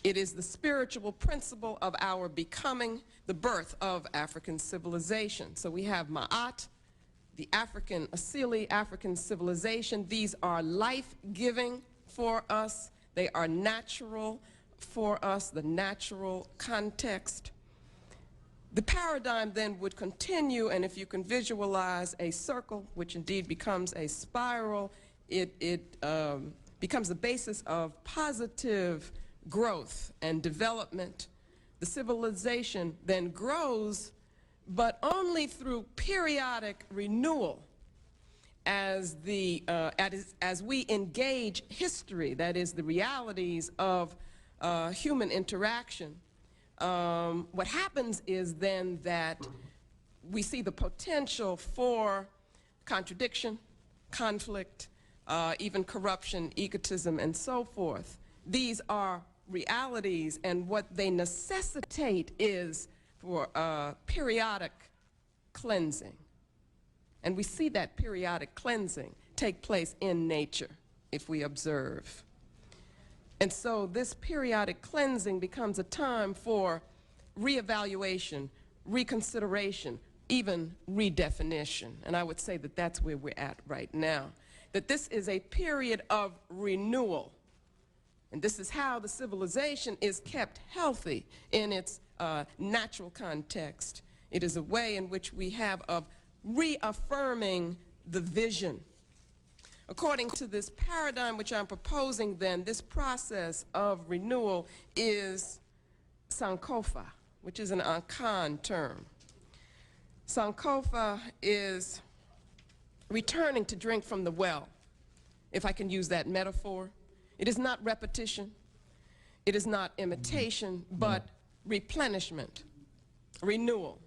It is the spiritual principle of our becoming, the birth of African civilization. So we have Ma'at, the African Asili, African civilization. These are life-giving for us. They are natural for us, the natural context. The paradigm then would continue, and if you can visualize a circle, which indeed becomes a spiral, it becomes the basis of positive growth and development. The civilization then grows, but only through periodic renewal as we engage history, that is the realities of human interaction. What happens is then that we see the potential for contradiction, conflict, even corruption, egotism, and so forth. These are realities, and what they necessitate is for periodic cleansing. And we see that periodic cleansing take place in nature if we observe. And so this periodic cleansing becomes a time for reevaluation, reconsideration, even redefinition. And I would say that that's where we're at right now, that this is a period of renewal. And this is how the civilization is kept healthy in its natural context. It is a way in which we have of reaffirming the vision. According to this paradigm which I'm proposing then, this process of renewal is Sankofa, which is an Akan term. Sankofa is returning to drink from the well, if I can use that metaphor. It is not repetition, it is not imitation, but replenishment, renewal.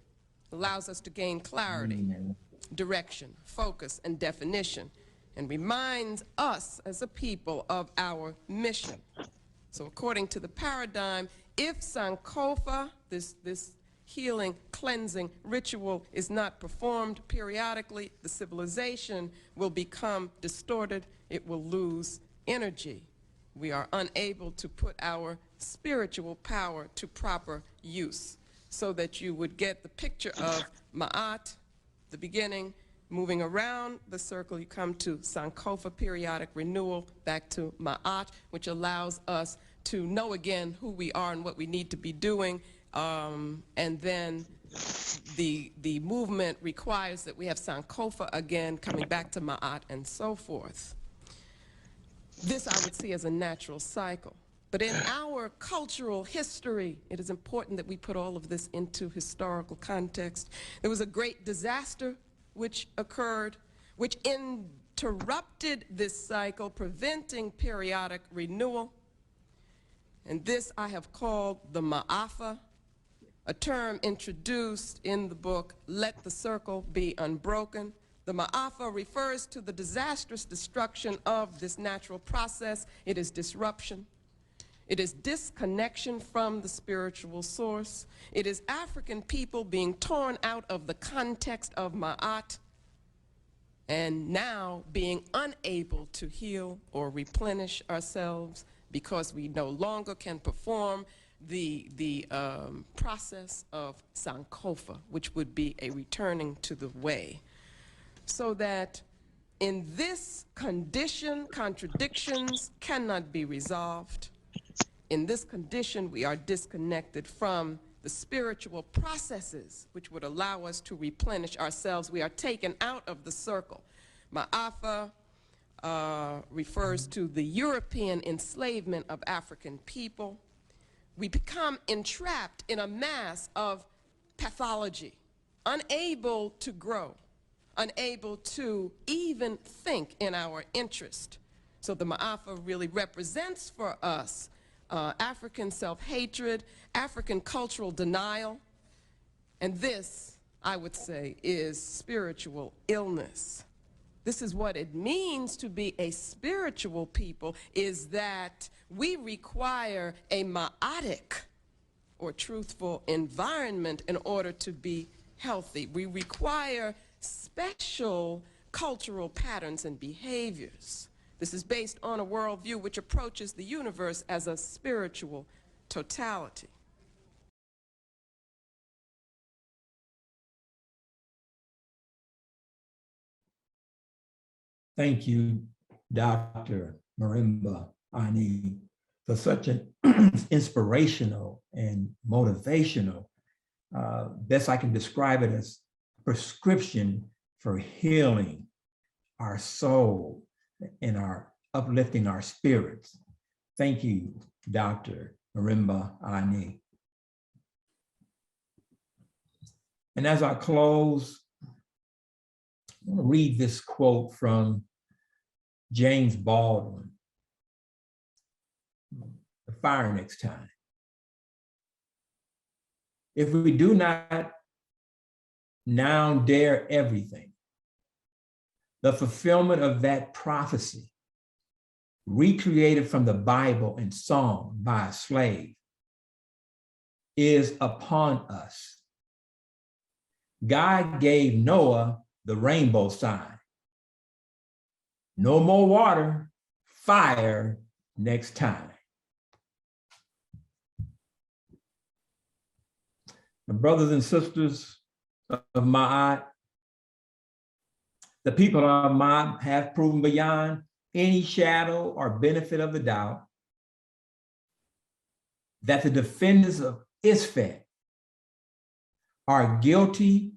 Allows us to gain clarity, direction, focus, and definition, and reminds us as a people of our mission. So according to the paradigm, if Sankofa, this healing, cleansing ritual is not performed periodically, the civilization will become distorted, it will lose energy. We are unable to put our spiritual power to proper use. so that you would get the picture of Ma'at, the beginning, moving around the circle, you come to Sankofa, periodic renewal, back to Ma'at, which allows us to know again who we are and what we need to be doing. And then the movement requires that we have Sankofa again, coming back to Ma'at and so forth. This I would see as a natural cycle. But in our cultural history, it is important that we put all of this into historical context. There was a great disaster which occurred, which interrupted this cycle, preventing periodic renewal. And this I have called the Ma'afa, a term introduced in the book, Let the Circle Be Unbroken. The Ma'afa refers to the disastrous destruction of this natural process. It is disruption. It is disconnection from the spiritual source. It is African people being torn out of the context of Ma'at and now being unable to heal or replenish ourselves because we no longer can perform the process of Sankofa, which would be a returning to the way. So that in this condition, contradictions cannot be resolved. In this condition, we are disconnected from the spiritual processes which would allow us to replenish ourselves. We are taken out of the circle. Ma'afa refers to the European enslavement of African people. We become entrapped in a mass of pathology, unable to grow, unable to even think in our interest. So the Ma'afa really represents for us African self-hatred, African cultural denial, and this, I would say, is spiritual illness. This is what it means to be a spiritual people, is that we require a ma'atic or truthful environment in order to be healthy. We require special cultural patterns and behaviors. This is based on a worldview which approaches the universe as a spiritual totality. Thank you, Dr. Marimba Ani, for such an inspirational and motivational, best I can describe it as prescription for healing our soul and our uplifting our spirits. Thank you, Dr. Marimba Ani. And as I close, I want to read this quote from James Baldwin, The Fire Next Time. If we do not now dare everything, the fulfillment of that prophecy, recreated from the Bible and song by a slave, is upon us. God gave Noah the rainbow sign. No more water, fire next time. My brothers and sisters of Ma'at, the people of Ma'at have proven beyond any shadow or benefit of the doubt that the defendants of Isfet are guilty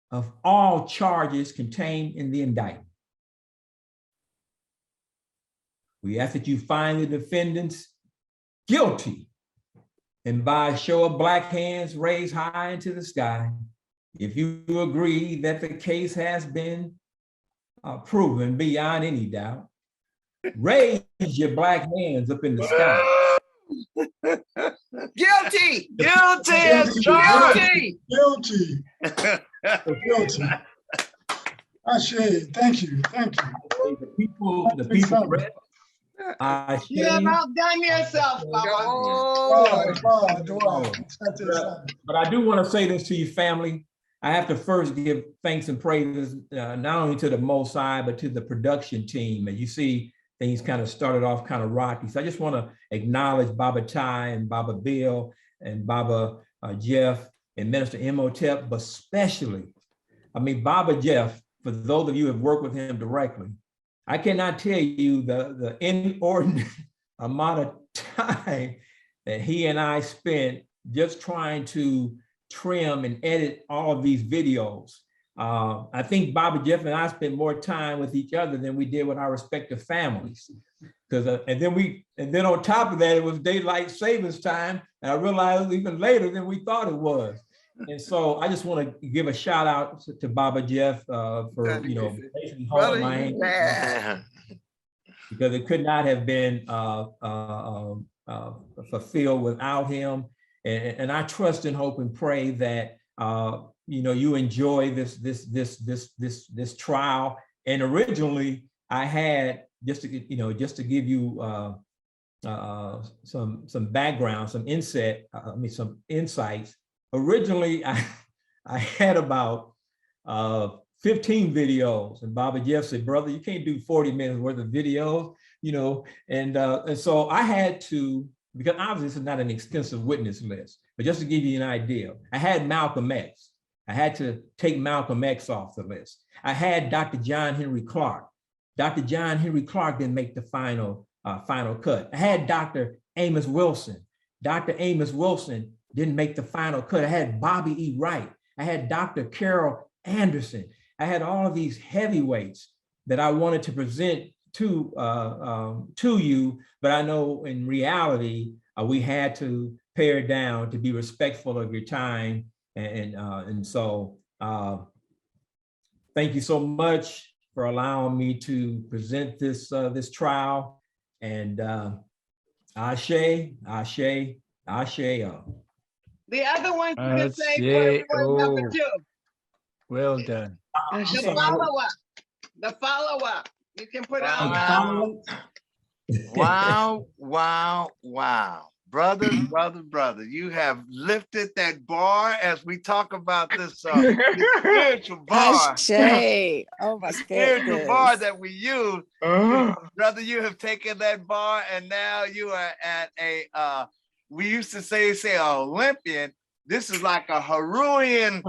of all charges contained in the indictment. We ask that you find the defendants guilty, and by a show of black hands raised high into the sky, if you agree that the case has been proven beyond any doubt, raise your black hands up in the sky. Guilty! Guilty as charged! Guilty! Guilty. Ashe, thank you, thank you. The people read. You have outdone yourself, But I do want to say this to you, family. I have to first give thanks and praises not only to the Most High, but to the production team. And you see, things kind of started off kind of rocky. So I just want to acknowledge Baba Tai and Baba Bill and Baba Jeff and Minister M.I.T, but especially, I mean, Baba Jeff, for those of you who have worked with him directly, I cannot tell you the inordinate amount of time that he and I spent just trying to trim and edit all of these videos. I think Baba Jeff and I spent more time with each other than we did with our respective families. Because and then on top of that, it was daylight savings time, and I realized even later than we thought it was. And so I just want to give a shout out to Baba Jeff for basically holding my hand, because it could not have been fulfilled without him. And I trust and hope and pray that you enjoy this trial. And originally, I had just to give you some background, some insights. Originally, I had about 15 videos, and Baba Jeff said, "Brother, you can't do 40 minutes worth of videos," and so I had to, because obviously this is not an extensive witness list, but just to give you an idea, I had Malcolm X. I had to take Malcolm X off the list. I had Dr. John Henry Clark. Dr. John Henry Clark didn't make the final cut. I had Dr. Amos Wilson. Dr. Amos Wilson didn't make the final cut. I had Bobby E. Wright. I had Dr. Carol Anderson. I had all of these heavyweights that I wanted to present to you, but I know in reality, we had to pare down to be respectful of your time. And so thank you so much for allowing me to present this trial. And Ashe, Ashe, Ashe. The other one you can say for everyone, number 2. Well done. The follow-up. You can put on. Wow, wow, wow. Brother, you have lifted that bar as we talk about this spiritual bar. Oh my spiritual bar that we use. Brother, you have taken that bar and now you are at a, we used to say Olympian. This is like a Haruian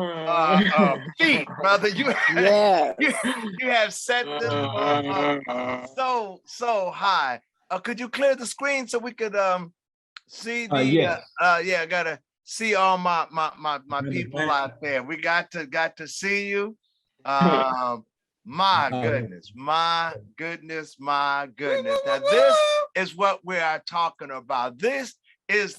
feat, brother. You have set this bar so high. Could you clear the screen so we could see the yes. I gotta see all my people out there. We got to see you. My goodness. Now this is what we are talking about. This is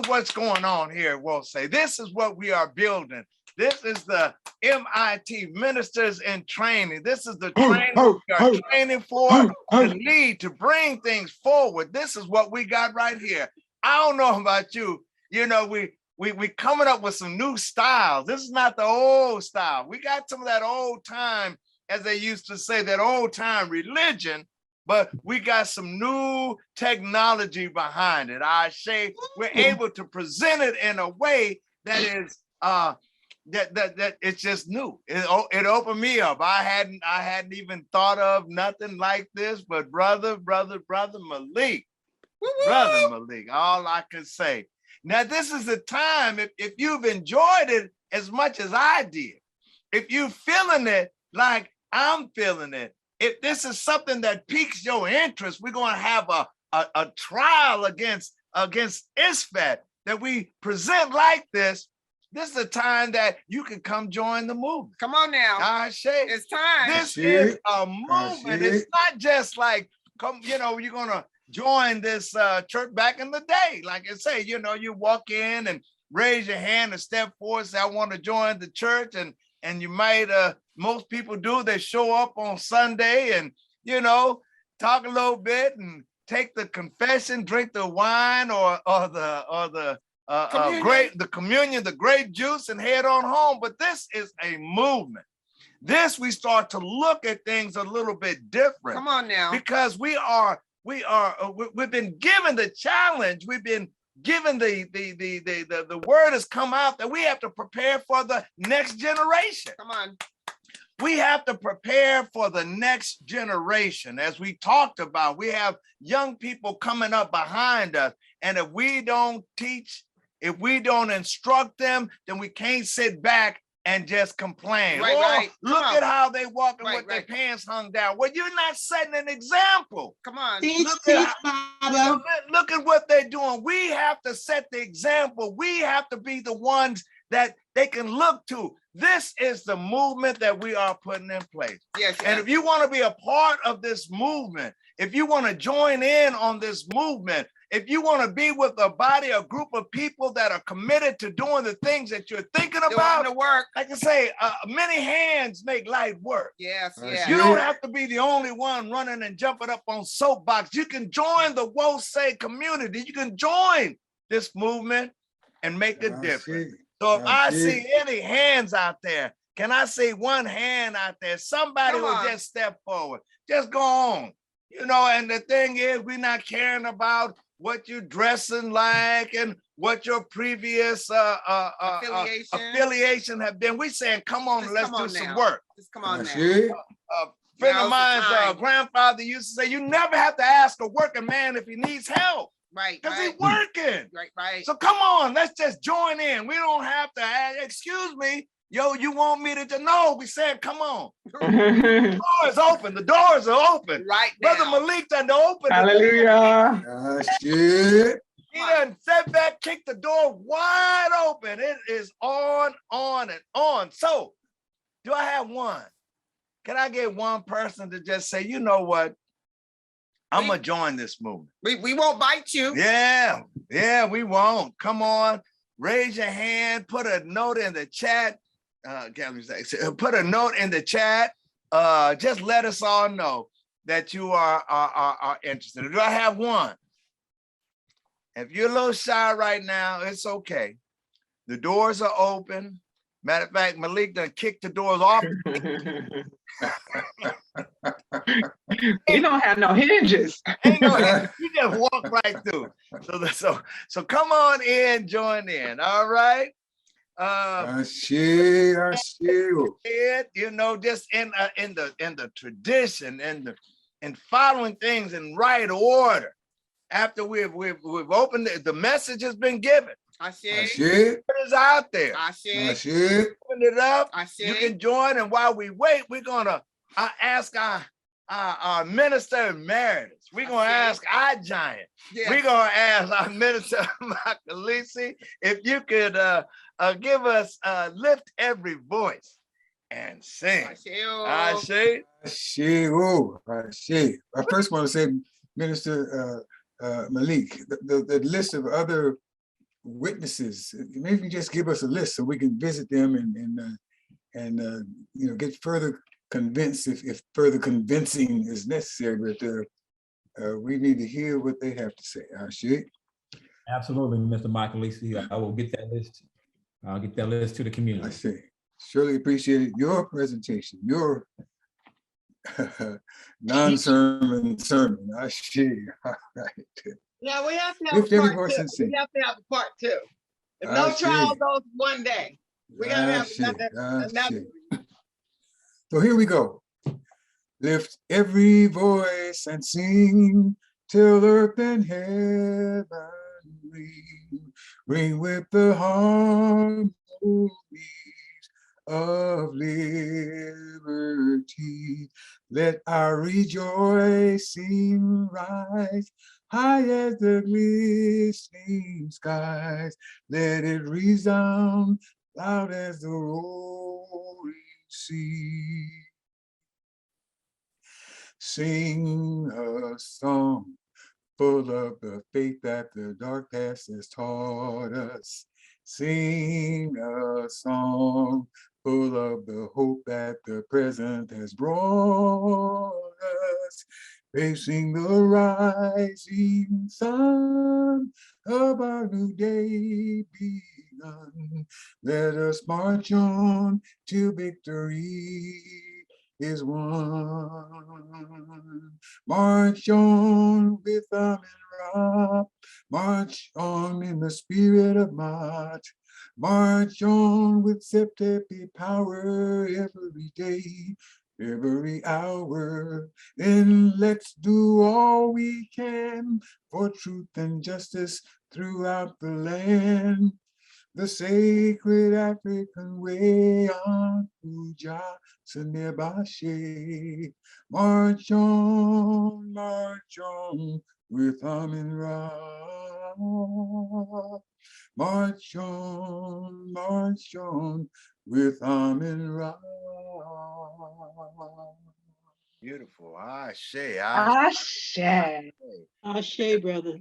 what's going on here. We'll say this is what we are building. This is the M.I.T. Ministers in Training. This is the training we are training for, the need to bring things forward. This is what we got right here. I don't know about you. We coming up with some new styles. This is not the old style. We got some of that old time, as they used to say, that old time religion, but we got some new technology behind it. I say we're able to present it in a way that is that it's just new. It opened me up. I hadn't even thought of nothing like this, but brother Malik, all I can say. Now this is the time, if you've enjoyed it as much as I did, if you're feeling it like I'm feeling it, if this is something that piques your interest, we're going to have a trial against ISFET that we present like this. This is a time that you can come join the movement. Come on now. It's time. This is a movement. It's not just like, you're going to join this church back in the day. Like I say, you walk in and raise your hand and step forward, say, I want to join the church. And you might, most people do, they show up on Sunday and, talk a little bit and take the confession, drink the wine or the communion, the grape juice, and head on home. But this is a movement. We start to look at things a little bit different. Come on now. Because we've been given the challenge. We've been given the word has come out that we have to prepare for the next generation. Come on. We have to prepare for the next generation. As we talked about, we have young people coming up behind us. And if we don't teach, If we don't instruct them, then we can't sit back and just complain. Right, Oh, right. Look at how they walking Right, with their right. pants hung down. Well, you're not setting an example. Come on. Look at what they're doing. We have to set the example. We have to be the ones that they can look to. This is the movement that we are putting in place. Yes, And if you want to be a part of this movement, if you want to join in on this movement, if you want to be with a body, a group of people that are committed to doing the things that you're thinking about, the work. like I say, many hands make light work. Yes, yes. You don't have to be the only one running and jumping up on soapbox. You can join the Wosay community. You can join this movement and make a difference. So if I see any hands out there, can I see one hand out there? Somebody will just step forward. Just go on. You know, and the thing is, we're not caring about what you're dressing like and what your previous affiliation have been. We saying, come on, let's do some work. Just come on now. A friend of mine's grandfather used to say, you never have to ask a working man if he needs help. Right. Because he's working. Right. So come on, let's just join in. We don't have to ask, excuse me, yo, you want me to no, we said, come on. The door is open. The doors are open. Right. Brother Malik done open. Hallelujah. Shit. He done sat back, kicked the door wide open. It is on and on. So do I have one? Can I get one person to just say, you know what? I'm going to join this movement. We won't bite you. Yeah, we won't. Come on. Raise your hand. Put a note in the chat. Put a note in the chat. Just let us all know that you are interested. Do I have one? If you're a little shy right now, it's okay. The doors are open. Matter of fact, Malik done kicked the doors off. We don't have no hinges. Ain't no hinges. You just walk right through. So come on in, join in. All right. You know, just in the tradition and following things in right order. After we've opened the message has been given. I see. It is out there. I see. Open it up. I see. You can join, and while we wait, we're gonna ask our minister emeritus. We're gonna ask our giant. Yes. We're gonna ask our minister Makalisi if you could give us lift every voice and sing. I see. I first want to say, Minister Malik, the list of other witnesses, maybe you can just give us a list so we can visit them and you know, get further convinced if further convincing is necessary. But we need to hear what they have to say. Ashik. Absolutely, Mr. Makalisi. I will get that list. I'll get that list to the community. I see. Surely appreciate your presentation, your non-sermon sermon. I see. All right. Yeah, we have to have a part two. We have to have a part two. If no trial goes one day, we gotta have another. So here we go. Lift every voice and sing till earth and heaven ring with the harmonies of liberty. Let our rejoicing rise high as the glistening skies. Let it resound loud as the roaring sea. Sing a song full of the faith that the dark past has taught us. Sing a song full of the hope that the present has brought us. Facing the rising sun of our new day begun. Let us march on till victory is won. March on with Amen Ra. March on in the spirit of March. March on with Septepi power every day. every hour. And let's do all we can for truth and justice throughout the land. The sacred African way on Puja Sanebashe. March on with Amin Ra. March on with Amin Ra. Beautiful. Ashe. Ashe. Ashe, brother.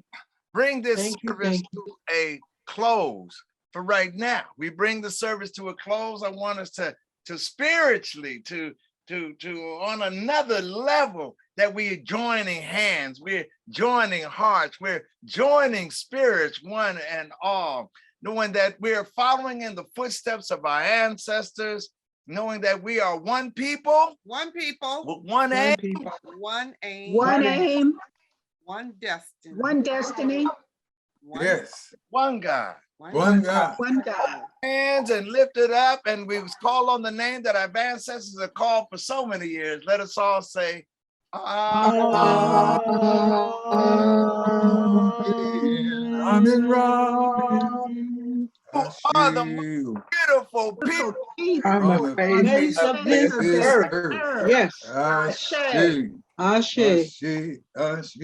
Bring this Thank you, service to a close for right now. We bring the service to a close. I want us to spiritually, to on another level, that we are joining hands, we're joining hearts, we're joining spirits, one and all, knowing that we are following in the footsteps of our ancestors, knowing that we are one people, with one aim, one aim, one destiny, Yes. one God. One God. One God. Hands and lift it up, and we call on the name that our ancestors have called for so many years. Let us all say, Amin Ra. are the beautiful people On the face of this earth. Yes. Ashe. Ashe. Ashe. Ashe.